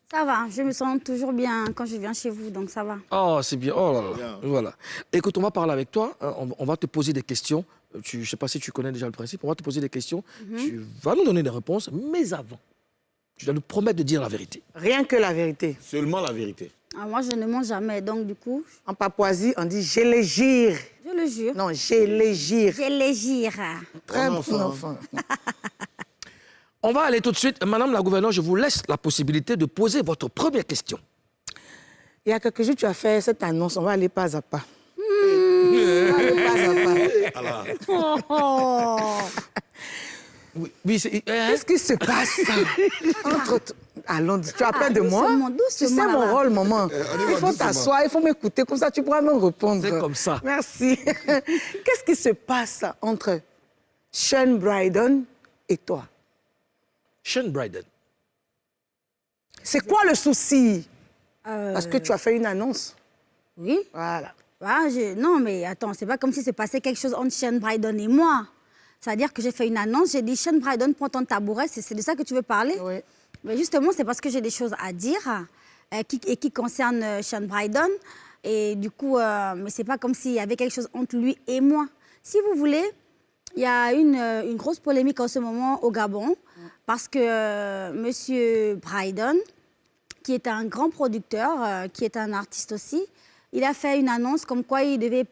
Ça va, je me sens toujours bien quand je viens chez vous, donc ça va. Oh, c'est bien. Oh là là. Voilà. Écoute, on va parler avec toi. On va te poser des questions. Je ne sais pas si tu connais déjà le principe. On va te poser des questions. Tu vas nous donner des réponses, mais avant, tu dois nous promettre de dire la vérité. Rien que la vérité. Seulement la vérité. Ah, moi, je ne mens jamais, donc du coup... En Papouasie, on dit « je les gire ». Je le jure. Non, « je les gire Je les gire. ». Très bon enfant. enfant. On va aller tout de suite. Madame la gouverneure, je vous laisse la possibilité de poser votre première question. Il y a quelques jours, tu as fait cette annonce. On va aller pas à pas. On va aller pas à pas. Oh. Oui, c'est... Qu'est-ce qui se passe entre... Allons, tu as peur de moi? Doucement, Tu sais mon rôle, maman. Il faut t'asseoir, il faut m'écouter, comme ça tu pourras me répondre. C'est comme ça. Merci. Qu'est-ce qui se passe entre Sean Bryden et toi? Sean Bryden. C'est quoi le souci? Parce que tu as fait une annonce. Oui. Voilà. Ah, non, mais attends, c'est pas comme si c'est passé quelque chose entre Sean Bryden et moi. C'est-à-dire que j'ai fait une annonce, j'ai dit Sean Bryden, prends ton tabouret, c'est de ça que tu veux parler? Oui. Mais justement, c'est parce que j'ai des choses à dire qui concernent Sean Bryden. Et du coup, mais c'est pas comme s'il y avait quelque chose entre lui et moi. Si vous voulez, il y a une grosse polémique en ce moment au Gabon parce que Monsieur Bryden, qui est un grand producteur, qui est un artiste aussi, il a fait une annonce comme quoi il devait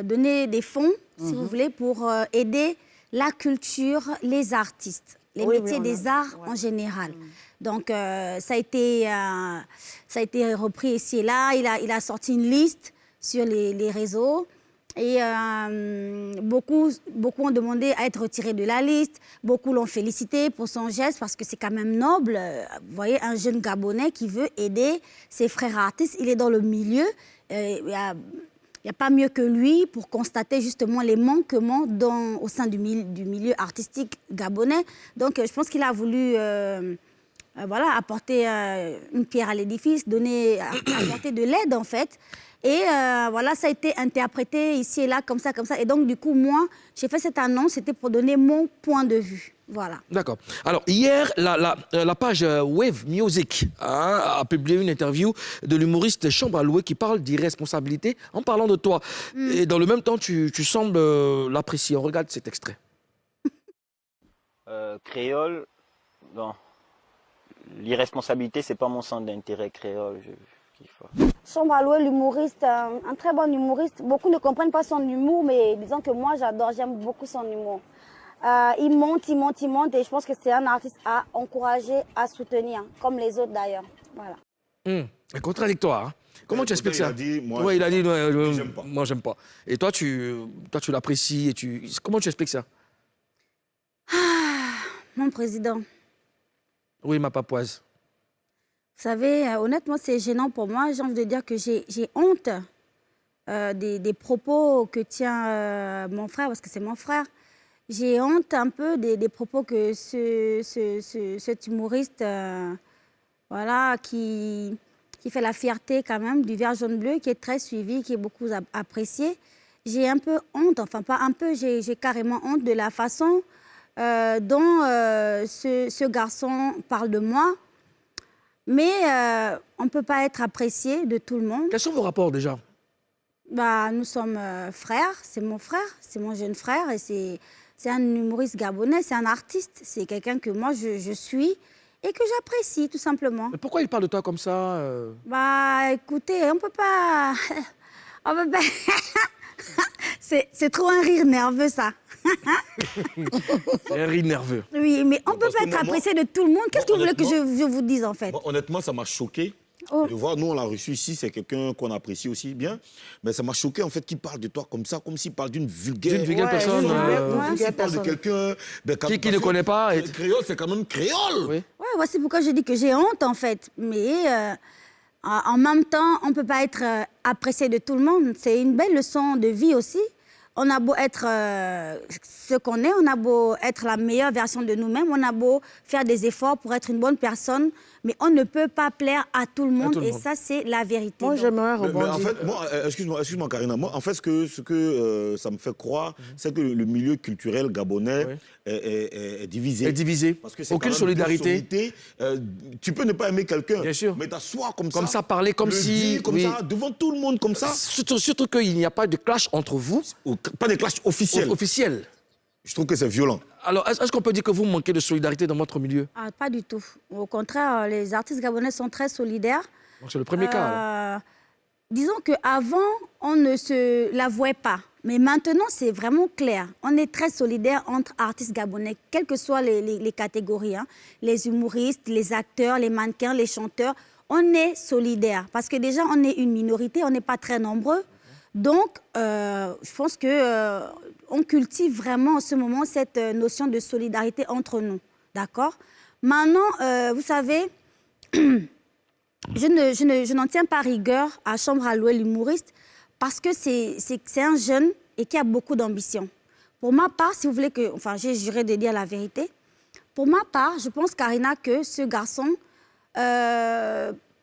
donner des fonds, si vous voulez, pour aider la culture, les artistes, les métiers des arts en général. Donc, ça a été repris ici et là. Il a sorti une liste sur les réseaux. Et beaucoup ont demandé à être retirés de la liste. Beaucoup l'ont félicité pour son geste parce que c'est quand même noble. Vous voyez, un jeune Gabonais qui veut aider ses frères artistes. Il est dans le milieu. Il n'y a pas mieux que lui pour constater justement les manquements au sein du milieu artistique gabonais. Donc, je pense qu'il a voulu apporter une pierre à l'édifice, apporter de l'aide en fait. Et voilà, ça a été interprété ici et là, comme ça. Et donc, du coup, moi, j'ai fait cette annonce, c'était pour donner mon point de vue. Voilà. D'accord. Alors, hier, la page Wave Music a publié une interview de l'humoriste Chambre à louer qui parle d'irresponsabilité en parlant de toi. Et dans le même temps, tu sembles l'apprécier. On regarde cet extrait. Créole, bon, l'irresponsabilité, c'est pas mon centre d'intérêt créole. Chambre à louer, l'humoriste, un très bon humoriste. Beaucoup ne comprennent pas son humour, mais disons que moi, j'aime beaucoup son humour. Il monte et je pense que c'est un artiste à encourager, à soutenir, comme les autres d'ailleurs. Voilà. Contradictoire. Hein. Comment tu expliques ça? Il a dit, moi, j'aime pas. Et toi, tu l'apprécies. Comment tu expliques ça? Mon président. Oui, ma papoise. Vous savez, honnêtement, c'est gênant pour moi. J'ai envie de dire que j'ai honte des propos que tient mon frère, parce que c'est mon frère. J'ai honte un peu des propos que cet humoriste, qui fait la fierté quand même du vert jaune bleu, qui est très suivi, qui est beaucoup apprécié. J'ai un peu honte, enfin pas un peu, j'ai carrément honte de la façon dont ce garçon parle de moi. Mais on ne peut pas être apprécié de tout le monde. Quels sont vos rapports déjà? Nous sommes frères, c'est mon jeune frère et c'est un humoriste gabonais, c'est un artiste, c'est quelqu'un que moi je suis et que j'apprécie tout simplement. Mais pourquoi il parle de toi comme ça Écoutez, on peut pas... c'est trop un rire nerveux ça. C'est un rire nerveux. Oui, mais on ne peut pas être apprécié de tout le monde. Qu'est-ce que vous voulez que je vous dise en fait? Honnêtement, ça m'a choqué. De voir, nous on l'a reçu ici, c'est quelqu'un qu'on apprécie aussi bien, mais ça m'a choqué en fait qu'il parle de toi comme ça, comme s'il parle d'une vulgaire personne. S'il parle de quelqu'un qui ne connaît pas. Créole, c'est quand même créole. Oui, voici pourquoi je dis que j'ai honte en fait. Mais en même temps, on ne peut pas être apprécié de tout le monde. C'est une belle leçon de vie aussi. On a beau être ce qu'on est, on a beau être la meilleure version de nous-mêmes, on a beau faire des efforts pour être une bonne personne, mais on ne peut pas plaire à tout le monde, et ça, c'est la vérité. Moi, j'aimerais rebondir. Mais en fait, moi, excuse-moi Karina, moi, en fait, ce que ça me fait croire, c'est que le milieu culturel gabonais est divisé. Est divisé. Parce que aucune solidarité. Tu peux ne pas aimer quelqu'un, bien sûr, mais t'asseoir comme ça, parler comme si... comme ça, devant tout le monde, comme ça. Surtout qu'il n'y a pas de clash entre vous. Pas de clash officiels. Je trouve que c'est violent. Alors, est-ce qu'on peut dire que vous manquez de solidarité dans votre milieu? Pas du tout. Au contraire, les artistes gabonais sont très solidaires. Donc c'est le premier cas. Disons qu'avant, on ne se l'avouait pas. Mais maintenant, c'est vraiment clair. On est très solidaires entre artistes gabonais, quelles que soient les catégories. Hein. Les humoristes, les acteurs, les mannequins, les chanteurs. On est solidaires. Parce que déjà, on est une minorité, on n'est pas très nombreux. Donc, je pense qu'on cultive vraiment en ce moment cette notion de solidarité entre nous. D'accord? Maintenant, vous savez, je n'en tiens pas rigueur à Chambre à louer, l'humoriste, parce que c'est un jeune et qui a beaucoup d'ambition. Pour ma part, si vous voulez que... Enfin, j'ai juré de dire la vérité. Pour ma part, je pense, Karina, que ce garçon...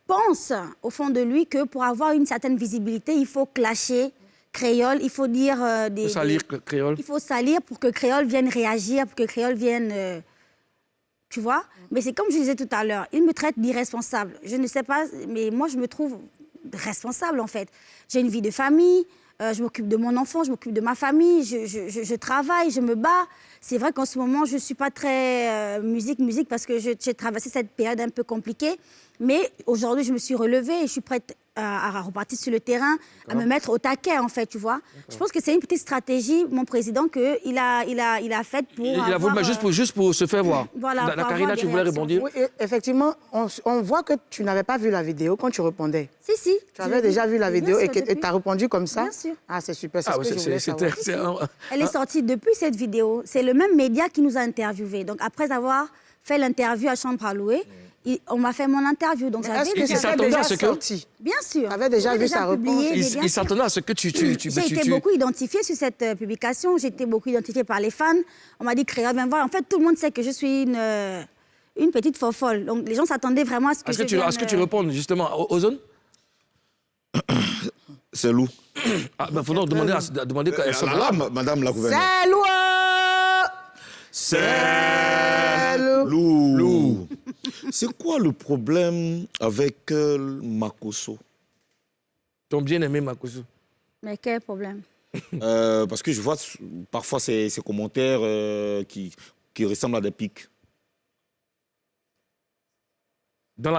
pense au fond de lui que pour avoir une certaine visibilité, il faut clasher créole, il faut dire il faut salir créole. Il faut salir pour que créole vienne réagir, pour que créole vienne tu vois. Mais c'est comme je disais tout à l'heure, il me traite d'irresponsable. Je ne sais pas, mais moi, je me trouve responsable, en fait. J'ai une vie de famille, je m'occupe de mon enfant, je m'occupe de ma famille, je travaille, je me bats. C'est vrai qu'en ce moment, je ne suis pas très musique, parce que j'ai traversé cette période un peu compliquée. Mais aujourd'hui, je me suis relevée et je suis prête à repartir sur le terrain, à me mettre au taquet, en fait, tu vois. Je pense que c'est une petite stratégie, mon président, qu'il a faite pour Il a voulu, juste pour se faire voir. Voilà, Karina, tu voulais répondre? Oui, effectivement, on voit que tu n'avais pas vu la vidéo quand tu répondais. Si. Tu avais déjà vu la vidéo et tu depuis. as répondu comme ça? Bien sûr. Ah, c'est super, c'est ce que je voulais savoir. Elle est sortie depuis cette vidéo. C'est le même média qui nous a interviewés. Donc, après avoir fait l'interview à Chambre à louer, on m'a fait mon interview. Donc, est-ce que il ça avait déjà sorti? Bien sûr. Tu avais déjà vu sa réponse? Il s'attendait à ce que tu... J'ai été beaucoup identifiée sur cette publication. J'ai été beaucoup identifiée par les fans. On m'a dit, Créa, viens voir. En fait, tout le monde sait que je suis une petite fofolle. Donc, les gens s'attendaient vraiment à ce que Est-ce que tu répondes justement aux zones? C'est loup. Ah, ben, faut donc demander qu'elle soit là. Madame la gouverneure. C'est loin! C'est loup. C'est quoi le problème avec Makosso? Ton bien-aimé Makosso. Mais quel problème? Parce que je vois parfois ces commentaires qui ressemblent à des pics.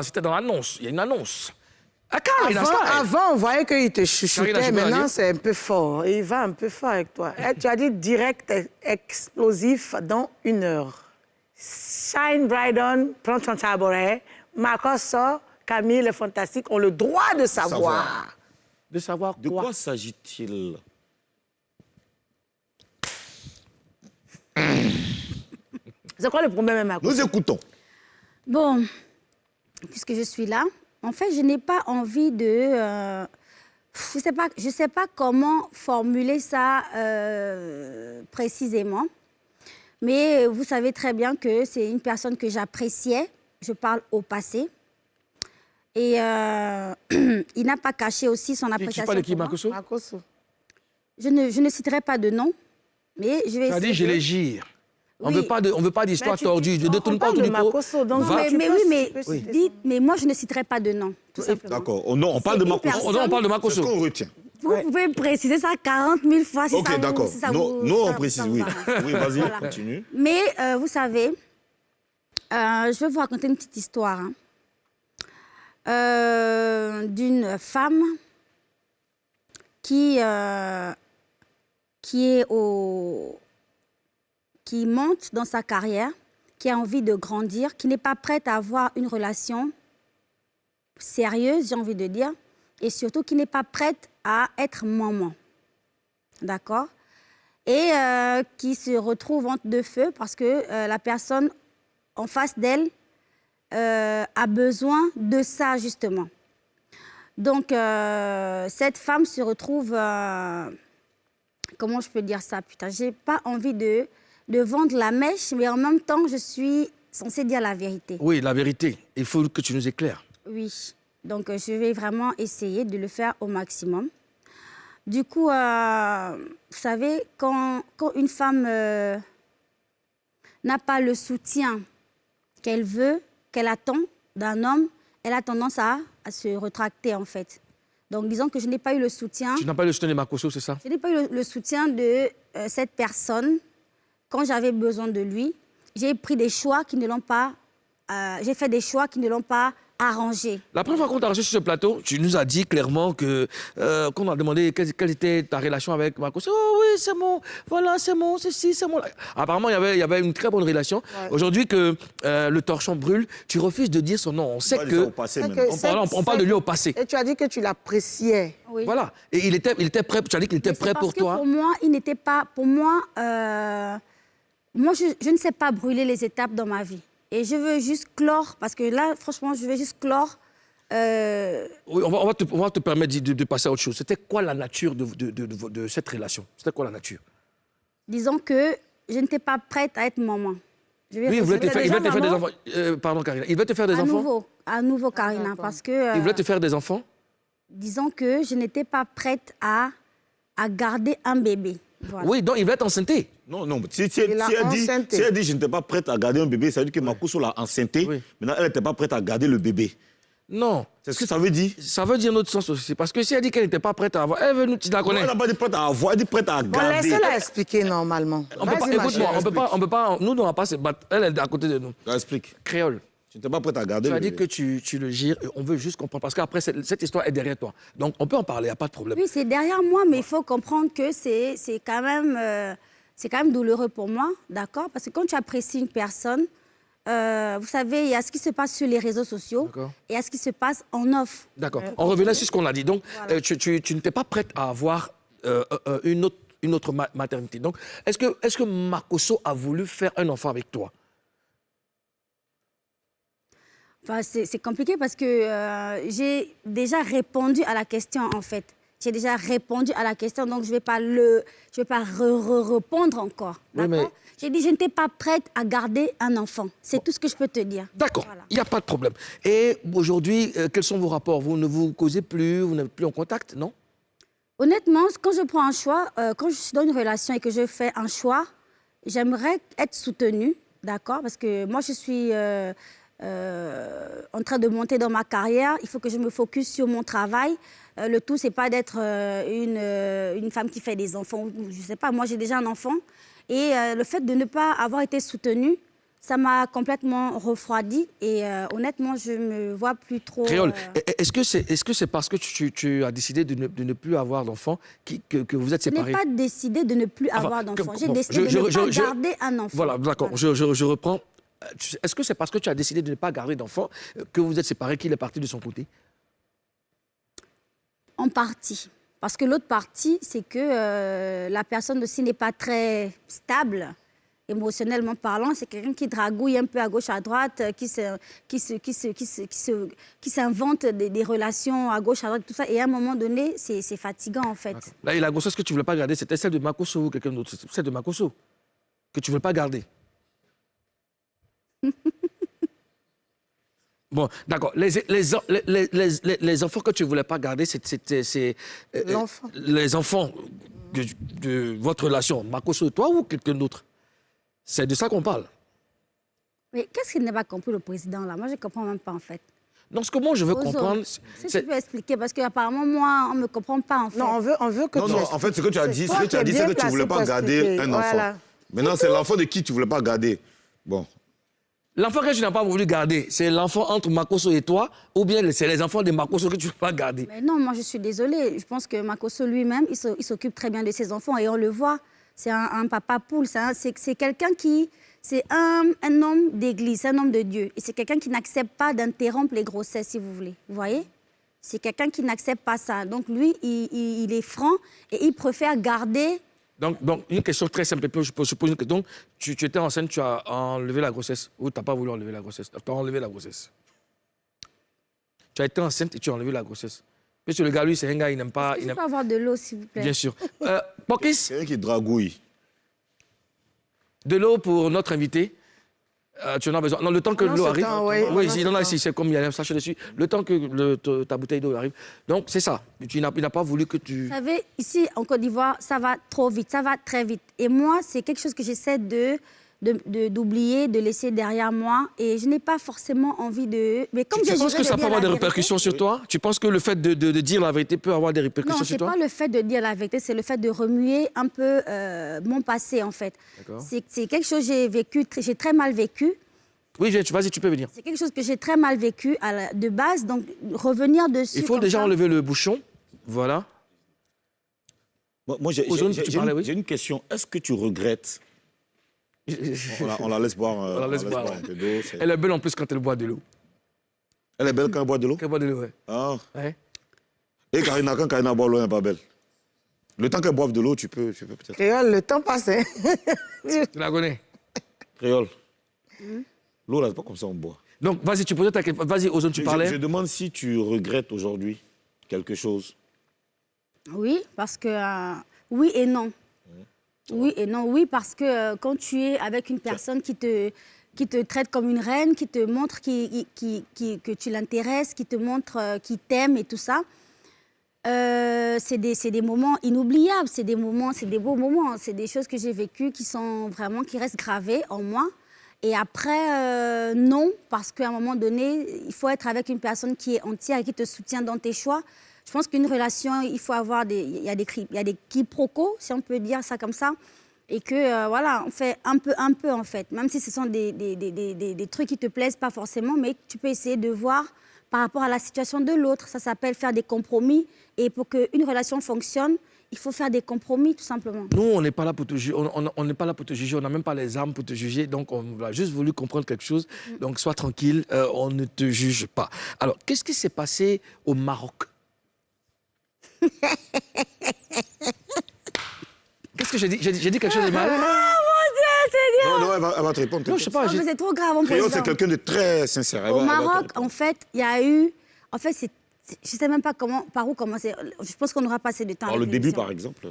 C'était dans l'annonce. Il y a une annonce. Ah, Avant, on voyait qu'il te chuchotait. Karina, Maintenant, c'est un peu fort. Il va un peu fort avec toi. Tu as dit direct, explosif dans 1 heure. Shine Brydon, prends ton tabouret. Marcos sort, Camille, le fantastique, ont le droit de savoir. De savoir De quoi s'agit-il? C'est quoi le problème, Marcos? Nous écoutons. Bon, puisque je suis là, en fait, je n'ai pas envie de... je sais pas comment formuler ça précisément. Mais vous savez très bien que c'est une personne que j'appréciais. Je parle au passé. Et il n'a pas caché aussi son appréciation. Tu parles de qui, Makosso? Makosso. Je ne citerai pas de nom, mais je vais essayer. Tu as dit, je les gire. On Oui. ne veut pas d'histoire tordue. Ne détourne pas autour du pot. Makosso, donc mais moi, je ne citerai pas de nom, tout simplement. D'accord. On parle de Makosso. On parle de C'est Makosso. ce qu'on retient. Vous pouvez préciser ça 40 000 fois si ça Ok, vous... d'accord. Si ça Nous, on précise, oui. Oui, vas-y, Voilà. continue. Mais vous savez, je vais vous raconter une petite histoire d'une femme qui monte dans sa carrière, qui a envie de grandir, qui n'est pas prête à avoir une relation sérieuse, j'ai envie de dire, et surtout qui n'est pas prête à être maman. D'accord? Et qui se retrouve entre deux feux parce que la personne en face d'elle a besoin de ça, justement. Donc, cette femme se retrouve... comment je peux dire ça? Putain, j'ai pas envie de vendre la mèche, mais en même temps, je suis censée dire la vérité. Oui, la vérité. Il faut que tu nous éclaires. Oui. Donc, je vais vraiment essayer de le faire au maximum. Du coup, vous savez, quand une femme n'a pas le soutien qu'elle veut, qu'elle attend d'un homme, elle a tendance à se rétracter, en fait. Donc, disons que je n'ai pas eu le soutien... Tu n'as pas eu le soutien de Makosso, c'est ça? Je n'ai pas eu le soutien de cette personne quand j'avais besoin de lui. J'ai pris des choix qui ne l'ont pas... j'ai fait des choix qui ne l'ont pas arrangé. La première fois qu'on t'a reçu sur ce plateau, tu nous as dit clairement que... qu'on a demandé quelle était ta relation avec Makosso. Oh oui, c'est mon... Voilà, c'est mon... Ceci, c'est mon... Apparemment, il y avait une très bonne relation. Ouais. Aujourd'hui que le torchon brûle, tu refuses de dire son nom. On sait que... On parle de lui au passé. Et tu as dit que tu l'appréciais. Oui. Voilà. Et il était prêt... Tu as dit qu'il était prêt pour toi. Pour moi, il n'était pas... Pour moi... moi, je ne sais pas brûler les étapes dans ma vie. Et je veux juste clore, parce que là, franchement, je veux juste clore. Oui, on va te permettre de passer à autre chose. C'était quoi la nature de cette relation? C'était quoi la nature? Disons que je n'étais pas prête à être maman. Oui, il voulait te faire des enfants. Pardon, Karina. Il voulait te faire des enfants? À nouveau, Karina, parce que... il voulait te faire des enfants? Disons que je n'étais pas prête à garder un bébé. Voilà. Oui, donc il voulait t'enceinter. Non, non, si elle dit je n'étais pas prête à garder un bébé, ça veut dire que Makosso l'a enceinté. Oui. Maintenant, elle n'était pas prête à garder le bébé. Non. C'est ce que ça veut dire? Ça veut dire un autre sens aussi. Parce que si elle dit qu'elle n'était pas prête à avoir, elle veut nous, tu la connais. Elle n'a pas dit prête à avoir, elle dit prête à garder. Bon, laissez-la expliquer normalement. Écoute-moi, on peut pas, nous, on ne va pas se battre. Elle est à côté de nous. Explique. Créole. Tu n'étais pas prête à garder Tu le as dit bébé. que tu le gires et on veut juste comprendre. Parce qu'après, cette histoire est derrière toi. Donc, on peut en parler, il n'y a pas de problème. Oui, c'est derrière moi, mais il faut comprendre que c'est quand même douloureux pour moi, d'accord? Parce que quand tu apprécies une personne, vous savez, il y a ce qui se passe sur les réseaux sociaux et il y a ce qui se passe en off. D'accord. On revenait sur ce qu'on a dit. Donc, voilà. Tu n'étais pas prête à avoir une autre maternité. Donc, est-ce que Makosso a voulu faire un enfant avec toi? Enfin, c'est compliqué parce que j'ai déjà répondu à la question, en fait. J'ai déjà répondu à la question, donc je ne vais pas répondre encore. Oui, mais... J'ai dit, je n'étais pas prête à garder un enfant. C'est tout ce que je peux te dire. D'accord, il n'y a pas de problème. Et aujourd'hui, quels sont vos rapports? Vous ne vous causez plus, vous n'êtes plus en contact, non? Honnêtement, quand je prends un choix, quand je suis dans une relation et que je fais un choix, j'aimerais être soutenue, d'accord? Parce que moi, je suis en train de monter dans ma carrière. Il faut que je me focus sur mon travail. Le tout, c'est pas d'être une femme qui fait des enfants. Je sais pas, moi, j'ai déjà un enfant. Et le fait de ne pas avoir été soutenue, ça m'a complètement refroidi. Et honnêtement, je me vois plus trop... Créole, est-ce que c'est parce que tu as décidé de ne plus avoir d'enfant que vous êtes séparés? Je n'ai pas décidé de ne plus avoir d'enfant. J'ai décidé de ne pas garder un enfant. Voilà, d'accord. Voilà. Je reprends. Est-ce que c'est parce que tu as décidé de ne pas garder d'enfant que vous êtes séparés, qu'il est parti de son côté? En partie. Parce que l'autre partie, c'est que la personne aussi n'est pas très stable, émotionnellement parlant. C'est quelqu'un qui dragouille un peu à gauche, à droite, qui s'invente des relations à gauche, à droite, tout ça. Et à un moment donné, c'est fatigant, en fait. Là, et la grossesse que tu ne voulais pas garder, c'était celle de Makosso ou quelqu'un d'autre? Celle de Makosso que tu ne voulais pas garder. Bon, d'accord. Les enfants que tu ne voulais pas garder, c'était les enfants de votre relation. Makosso, toi ou quelqu'un d'autre? C'est de ça qu'on parle. Mais qu'est-ce qu'il n'a pas compris, le président, là? Moi, je ne comprends même pas, en fait. Non, ce que moi, je veux comprendre... Si tu peux expliquer, parce qu'apparemment, moi, on ne me comprend pas, en fait. Non, on veut que Non, en fait, ce que tu as dit, c'est que tu ne voulais pas garder un enfant. Voilà. Maintenant, c'est l'enfant de qui tu ne voulais pas garder. Bon. L'enfant que tu n'as pas voulu garder, c'est l'enfant entre Makosso et toi, ou bien c'est les enfants de Makosso que tu ne veux pas garder? Mais non, moi je suis désolée. Je pense que Makosso lui-même, il s'occupe très bien de ses enfants et on le voit. C'est un papa poule. C'est quelqu'un qui... C'est un homme d'église, un homme de Dieu. Et c'est quelqu'un qui n'accepte pas d'interrompre les grossesses, si vous voulez. Vous voyez? C'est quelqu'un qui n'accepte pas ça. Donc lui, il est franc et il préfère garder... Donc, une question très simple, je pose une question. Donc, tu étais enceinte, tu as enlevé la grossesse ou tu n'as pas voulu enlever la grossesse? Tu as enlevé la grossesse. Tu as été enceinte et tu as enlevé la grossesse. Parce que le gars, lui, c'est un gars, il n'aime pas... Je peux avoir de l'eau, s'il vous plaît? Bien sûr. Pokis? C'est quelqu'un qui dragouille. De l'eau pour notre invité. Tu en as besoin. Non, le temps que l'eau arrive. Oui, il en a ici, c'est comme il y a un sachet dessus. Le temps que ta bouteille d'eau arrive. Donc, c'est ça. Il n'a pas voulu que tu... Vous savez, ici, en Côte d'Ivoire, ça va trop vite, ça va très vite. Et moi, c'est quelque chose que j'essaie d'oublier, de laisser derrière moi. Et je n'ai pas forcément envie de... Mais comme tu penses que ça peut avoir des répercussions sur toi? Tu penses que le fait de dire la vérité peut avoir des répercussions sur toi? Non, ce n'est pas le fait de dire la vérité, c'est le fait de remuer un peu mon passé, en fait. C'est quelque chose que j'ai vécu, j'ai très mal vécu. Oui, vas-y, tu peux venir. C'est quelque chose que j'ai très mal vécu de base, donc revenir dessus... Il faut déjà enlever le bouchon, voilà. Moi, j'ai une question. Est-ce que tu regrettes? On la laisse boire, on la laisse boire un peu d'eau. Elle est belle en plus quand elle boit de l'eau. Elle est belle quand elle boit de l'eau? Quand elle boit de l'eau, oui. Ah. Ouais. Et Karina, quand Karina boit de l'eau, elle n'est pas belle. Le temps qu'elle boive de l'eau, tu peux peut-être... Créole, le temps passe. Hein? Tu la connais? Créole. L'eau, là, c'est pas comme ça on boit. Donc, vas-y, tu posais ta question. Vas-y, Ozone, tu parlais. Je demande si tu regrettes aujourd'hui quelque chose. Oui, parce que... oui et non. Oui et non. Oui, parce que quand tu es avec une personne qui te traite comme une reine, qui te montre que tu l'intéresses, qui te montre qu'il t'aime et tout ça, C'est des moments inoubliables, c'est des beaux moments, c'est des choses que j'ai vécues qui restent gravées en moi. Et après, non, parce qu'à un moment donné, il faut être avec une personne qui est entière et qui te soutient dans tes choix. Je pense qu'une relation, il faut avoir il y a des quiproquos, si on peut dire ça comme ça. Et que, voilà, on fait un peu, en fait. Même si ce sont des trucs qui ne te plaisent pas forcément, mais tu peux essayer de voir par rapport à la situation de l'autre. Ça s'appelle faire des compromis. Et pour qu'une relation fonctionne, il faut faire des compromis, tout simplement. Nous, on n'est pas là pour te juger. On n'est pas là pour te juger. On n'a même pas les armes pour te juger. Donc, on a juste voulu comprendre quelque chose. Donc, sois tranquille. On ne te juge pas. Alors, qu'est-ce qui s'est passé au Maroc? Qu'est-ce que j'ai dit? J'ai dit quelque chose de mal? Ah, mon Dieu, Seigneur! Non, elle va te répondre. Non, je sais pas. Non, mais c'est trop grave, mon Créole, président. c'est quelqu'un de très sincère. Au Maroc, en fait, il y a eu... En fait, je ne sais même pas par où commencer. Je pense qu'on aura passé de temps. Par le début, par exemple.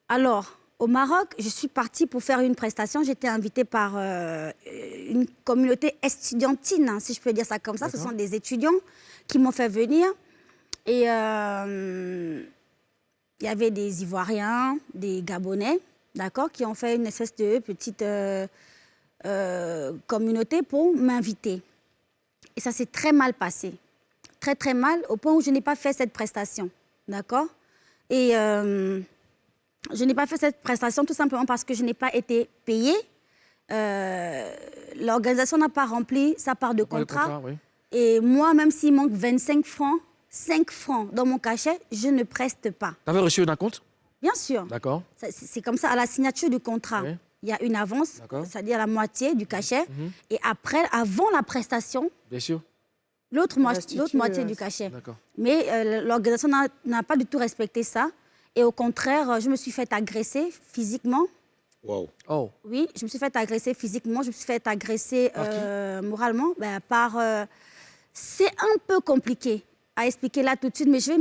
Alors, au Maroc, je suis partie pour faire une prestation. J'étais invitée par une communauté estudiantine, hein, si je peux dire ça comme ça. Ce sont des étudiants qui m'ont fait venir. Et il y avait des Ivoiriens, des Gabonais, d'accord, qui ont fait une espèce de petite communauté pour m'inviter. Et ça s'est très mal passé. Très, très mal, au point où je n'ai pas fait cette prestation, d'accord? Et je n'ai pas fait cette prestation tout simplement parce que je n'ai pas été payée. L'organisation n'a pas rempli sa part de contrat. Oui. Et moi, même s'il manque 25 francs, 5 francs dans mon cachet, je ne preste pas. Tu avais reçu un acompte? Bien sûr. D'accord. C'est comme ça, à la signature du contrat, Oui. il y a une avance, c'est-à-dire la moitié du cachet. Et après, avant la prestation, Bien sûr. l'autre moitié du cachet. D'accord. Mais l'organisation n'a pas du tout respecté ça. Et au contraire, je me suis fait agresser physiquement. Wow. Oh. Oui, je me suis fait agresser physiquement, je me suis fait agresser moralement. C'est un peu compliqué à expliquer là tout de suite, mais je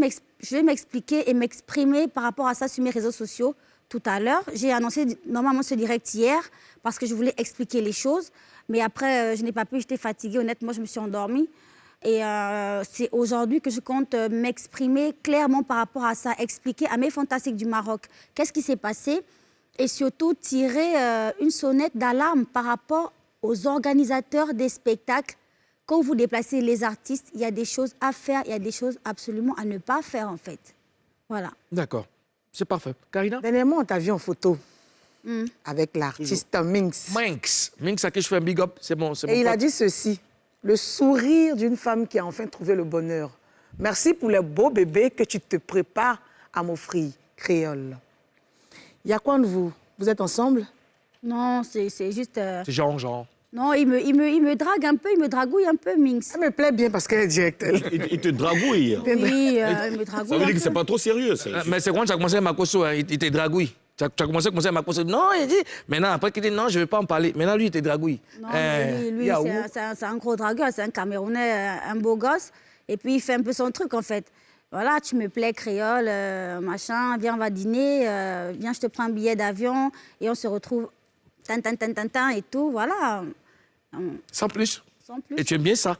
vais m'expliquer et m'exprimer par rapport à ça sur mes réseaux sociaux tout à l'heure. J'ai annoncé normalement ce direct hier parce que je voulais expliquer les choses. Mais après, je n'ai pas pu, j'étais fatiguée. Honnêtement, je me suis endormie. Et c'est aujourd'hui que je compte m'exprimer clairement par rapport à ça, expliquer à mes fantastiques du Maroc qu'est-ce qui s'est passé et surtout tirer une sonnette d'alarme par rapport aux organisateurs des spectacles. Quand vous déplacez les artistes, il y a des choses à faire, il y a des choses absolument à ne pas faire en fait. Voilà. D'accord. C'est parfait. Karina? Dernièrement, on t'a vu en photo avec l'artiste Minx. Minx, à qui je fais un big up. C'est bon. Et il a dit ceci, le sourire d'une femme qui a enfin trouvé le bonheur. Merci pour les beaux bébés que tu te prépares à m'offrir, créole. Il y a quoi de vous? Vous êtes ensemble? Non, c'est juste... C'est genre. Non, il me drague un peu, il me dragouille un peu, Minx. Ça me plaît bien parce qu'elle est directe. Il te dragouille. Oui, il me dragouille. Ça veut dire que un c'est peu. pas trop sérieux. Mais c'est quand tu as commencé à m'accoster, il te dragouille. Tu as commencé à commencer à m'accoster. Non, il dit. Maintenant, après qu'il dit non, je ne vais pas en parler. Maintenant, lui, il te dragouille. Non, mais lui c'est un gros dragueur, c'est un Camerounais, un beau gosse. Et puis, il fait un peu son truc, en fait. Voilà, tu me plais, créole, machin, viens, on va dîner, viens, je te prends un billet d'avion et on se retrouve, et tout, voilà. Sans plus. Sans plus. Et tu aimes bien ça?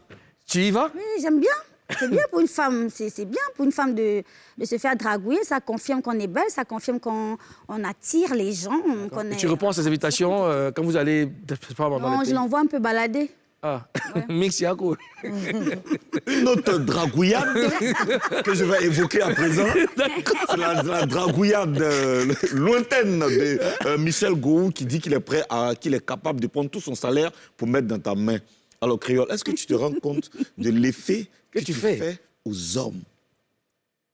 Tu y vas? Oui, j'aime bien. C'est bien pour une femme, c'est bien pour une femme de se faire dragouiller. Ça confirme qu'on est belle, ça confirme qu'on attire les gens. Et tu réponds à ces invitations quand vous allez... Non, je l'envoie un peu balader. Ah, Mix Yako. Une autre dragouillade que je vais évoquer à présent, c'est la dragouillade lointaine de Michel Gou qui dit qu'il est capable de prendre tout son salaire pour mettre dans ta main. Alors, Créole, est-ce que tu te rends compte de l'effet que tu fais aux hommes?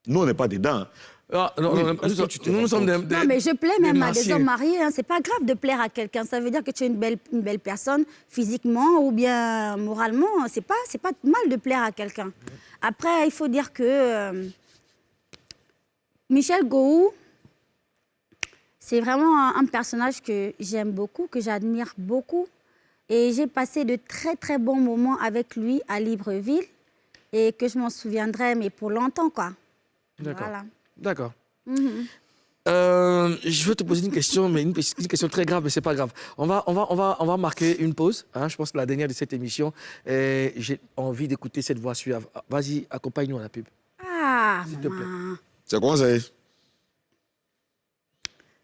Nous, on n'est pas dedans. Ah, non, Oui, nous sommes des Non, mais je plais même à des martiens. hommes mariés. Hein. C'est pas grave de plaire à quelqu'un. Ça veut dire que tu es une belle personne, physiquement ou bien moralement. C'est pas mal de plaire à quelqu'un. Après, il faut dire que Michel Gou, c'est vraiment un personnage que j'aime beaucoup, que j'admire beaucoup. Et j'ai passé de très, très bons moments avec lui à Libreville et que je m'en souviendrai, mais pour longtemps, quoi. D'accord. Voilà. D'accord. Je veux te poser une question, mais une question très grave, mais c'est pas grave. On va marquer une pause. Hein, je pense que la dernière de cette émission. J'ai envie d'écouter cette voix suave. Vas-y, accompagne-nous à la pub. Ah, S'il te plaît. maman. C'est comment ça?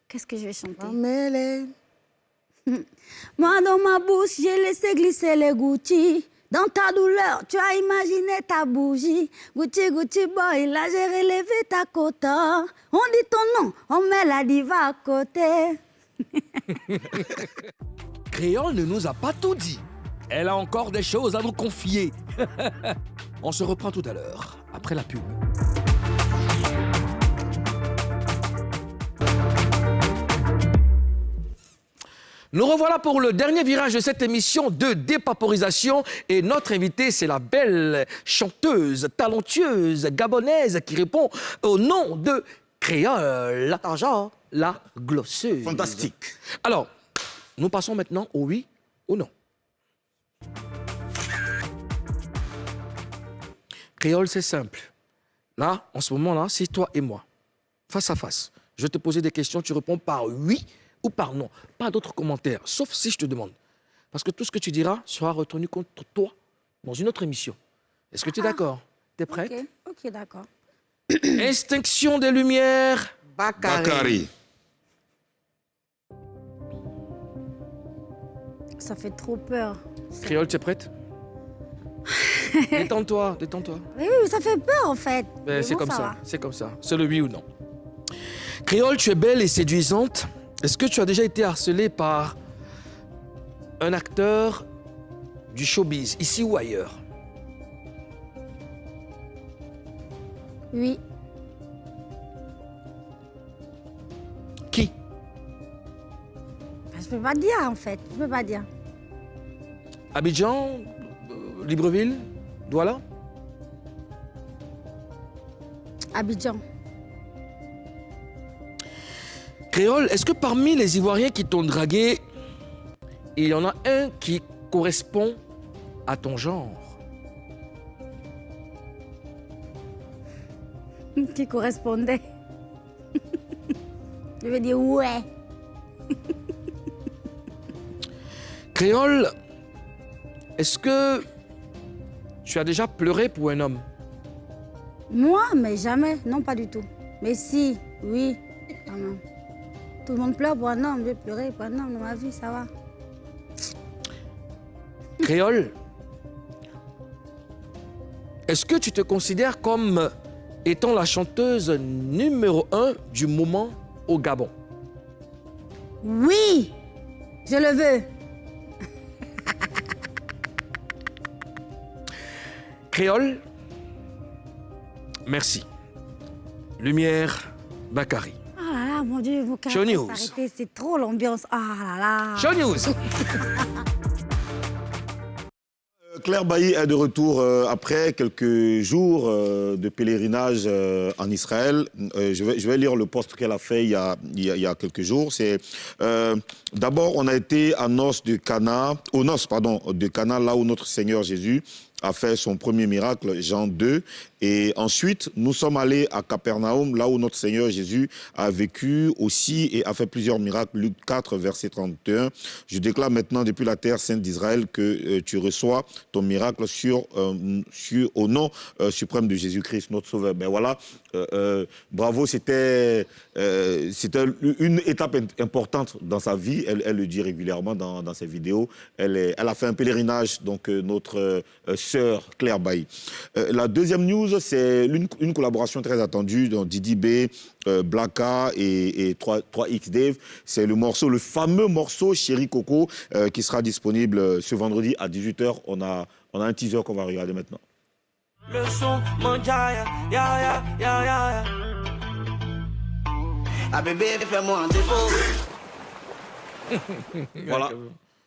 Qu'est-ce que je vais chanter? Moi, dans ma bouche, j'ai laissé glisser les Gucci. Dans ta douleur, tu as imaginé ta bougie. Gucci, Gucci boy, là j'ai relevé ta quota. On dit ton nom, on met la diva à côté. Créole ne nous a pas tout dit. Elle a encore des choses à nous confier. On se reprend tout à l'heure, après la pub. Nous revoilà pour le dernier virage de cette émission de dépaporisation. Et notre invitée, c'est la belle chanteuse, talentueuse, gabonaise qui répond au nom de Créole. Bonjour. La glosseuse. Fantastique. Alors, nous passons maintenant au oui ou non. Créole, c'est simple. Là, en ce moment-là, c'est toi et moi, face à face. Je vais te poser des questions, tu réponds par oui ou par non. Pas d'autres commentaires, sauf si je te demande. Parce que tout ce que tu diras sera retenu contre toi dans une autre émission. Est-ce que tu es d'accord? Tu es prête? Ok, d'accord. Extinction des lumières. Bakary. Ça fait trop peur. Créole, tu es prête? Détends-toi, détends-toi. Oui, ça fait peur en fait. Ben, c'est bon, comme ça, va. c'est comme ça. C'est le oui ou non. Créole, tu es belle et séduisante. Est-ce que tu as déjà été harcelée par un acteur du showbiz, ici ou ailleurs? Oui. Qui? Je peux pas dire en fait. Je peux pas dire. Abidjan, Libreville, Douala? Abidjan. Créole, est-ce que parmi les Ivoiriens qui t'ont dragué, il y en a un qui correspond à ton genre? Qui correspondait. Je veux dire ouais. Créole, est-ce que tu as déjà pleuré pour un homme? Moi, mais jamais. Non, pas du tout. Mais si, oui, quand même. Tout le monde pleure pour un homme. Je vais pleurer pour un homme dans ma vie, ça va. Créole, est-ce que tu te considères comme étant la chanteuse numéro 1 du moment au Gabon? Oui, je le veux. Créole, merci. Lumière, Bakary. Ah là là, mon Dieu, mon Show News. c'est trop l'ambiance. Ah là là. Show News. Claire Bailly est de retour après quelques jours de pèlerinage en Israël. Je vais lire le post qu'elle a fait il y a quelques jours. C'est d'abord, on a été aux noces de Cana, là où notre Seigneur Jésus a fait son premier miracle, Jean 2. Et ensuite, nous sommes allés à Capernaum, là où notre Seigneur Jésus a vécu aussi et a fait plusieurs miracles. Luc 4, verset 31. Je déclare maintenant depuis la terre sainte d'Israël que tu reçois ton miracle au nom suprême de Jésus-Christ, notre Sauveur. Ben voilà, bravo, c'était une étape importante dans sa vie. Elle le dit régulièrement dans ses vidéos. Elle a fait un pèlerinage, donc notre sœur Claire Bailly. La deuxième news, c'est une collaboration très attendue dans Didi B, Blacka et 3X Dave. C'est le fameux morceau Chéri Coco qui sera disponible ce vendredi à 18h. On a un teaser qu'on va regarder maintenant. Le son mondial, ya. Ah bébé, fais-moi un dépôt. Voilà.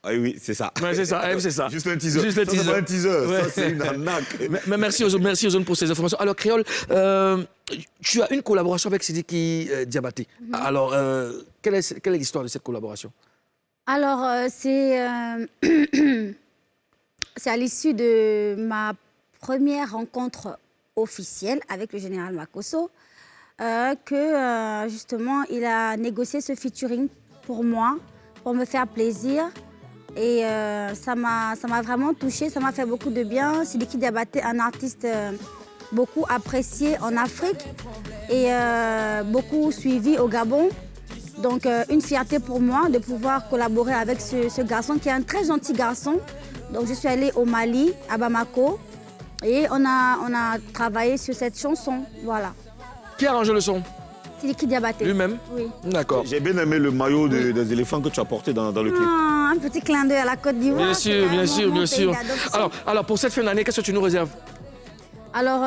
Ah oui, c'est ça. Ouais, c'est ça, c'est ça. Juste un teaser. Juste le ça, teaser. c'est pas un teaser, Ouais. ça c'est une arnaque. Mais merci aux zones pour ces informations. Alors Créole, tu as une collaboration avec Sidiki Diabaté. Alors, quelle est l'histoire de cette collaboration? Alors, c'est à l'issue de ma première rencontre officielle avec le général Makosso que, justement, il a négocié ce featuring pour moi, pour me faire plaisir. Et ça m'a vraiment touchée, ça m'a fait beaucoup de bien. Sidiki Diabaté, un artiste beaucoup apprécié en Afrique et beaucoup suivi au Gabon. Donc une fierté pour moi de pouvoir collaborer avec ce garçon qui est un très gentil garçon. Donc je suis allée au Mali, à Bamako, et on a travaillé sur cette chanson, voilà. Qui a arrangé le son? Sidiki Diabaté. Lui-même? Oui. D'accord. J'ai bien aimé le maillot des éléphants que tu as porté dans le clip. Un petit clin d'œil à la Côte d'Ivoire. Bien sûr, bien sûr, bien sûr. Alors, pour cette fin d'année, qu'est-ce que tu nous réserves? Alors,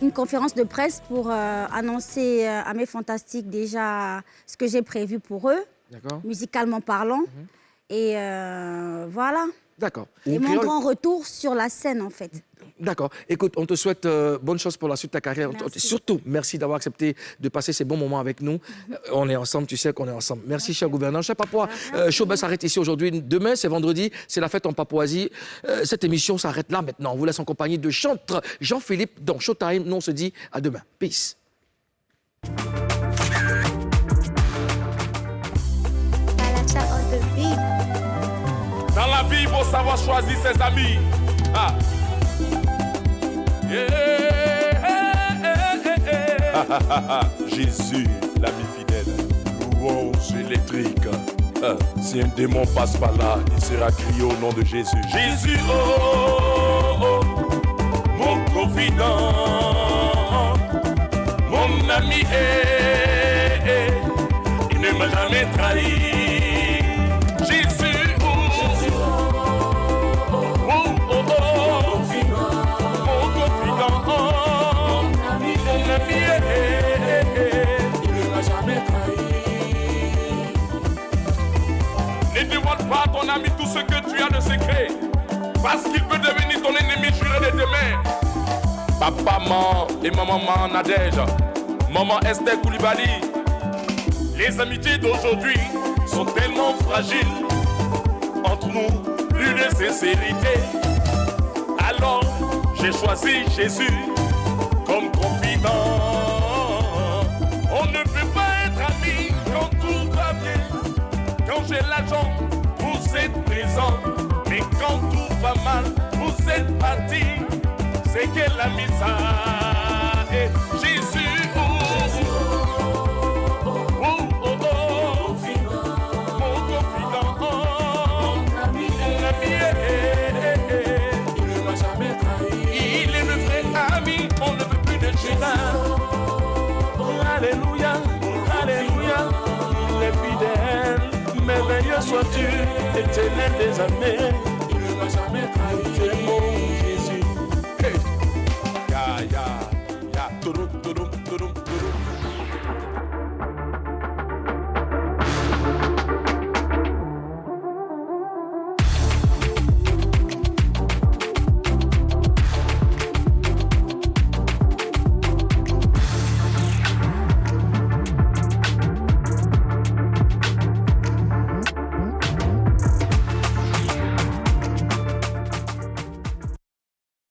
une conférence de presse pour annoncer à mes fantastiques déjà ce que j'ai prévu pour eux, musicalement parlant. Et voilà. D'accord. Et mon grand retour sur la scène, en fait. D'accord. Écoute, on te souhaite bonne chance pour la suite de ta carrière. Merci. Surtout, merci d'avoir accepté de passer ces bons moments avec nous. On est ensemble, tu sais qu'on est ensemble. Merci, cher gouverneur. Cher Papouas, Showbuzz s'arrête ici aujourd'hui. Demain, c'est vendredi, c'est la fête en Papouasie. Cette émission s'arrête là maintenant. On vous laisse en compagnie de chantre Jean-Philippe dans Showtime. Nous, on se dit à demain. Peace. Dans la vie, il faut savoir choisir ses amis. Ah. Jésus, l'ami fidèle. Louange électrique. Si un démon passe par là, il sera crié au nom de Jésus. Jésus, oh, oh, mon confident, mon ami, il ne m'a jamais trahi. Ne dévoile pas à ton ami tout ce que tu as de secret, parce qu'il peut devenir ton ennemi juré de demain. Papa Man et maman Nadège, maman Esther Koulibaly. Les amitiés d'aujourd'hui sont tellement fragiles. Entre nous, plus de sincérité. Alors, j'ai choisi Jésus comme confident. On ne peut pas être ami quand tout va bien. Quand j'ai l'argent, vous êtes présent. Mais quand tout va mal, vous êtes parti. C'est que l'ami ça est Jésus. Oh, oh, oh, oh, oh. Mon confident, mon ami, il ne m'a jamais trahi. Il est le vrai ami, on ne veut plus de chagrin. Alléluia, alléluia, il est fidèle, merveilleux sois-tu, éternel des années. Il ne m'a jamais trahi, c'est mon Jésus. Hey. Ya, ya, ya, touroum, touroum, touroum.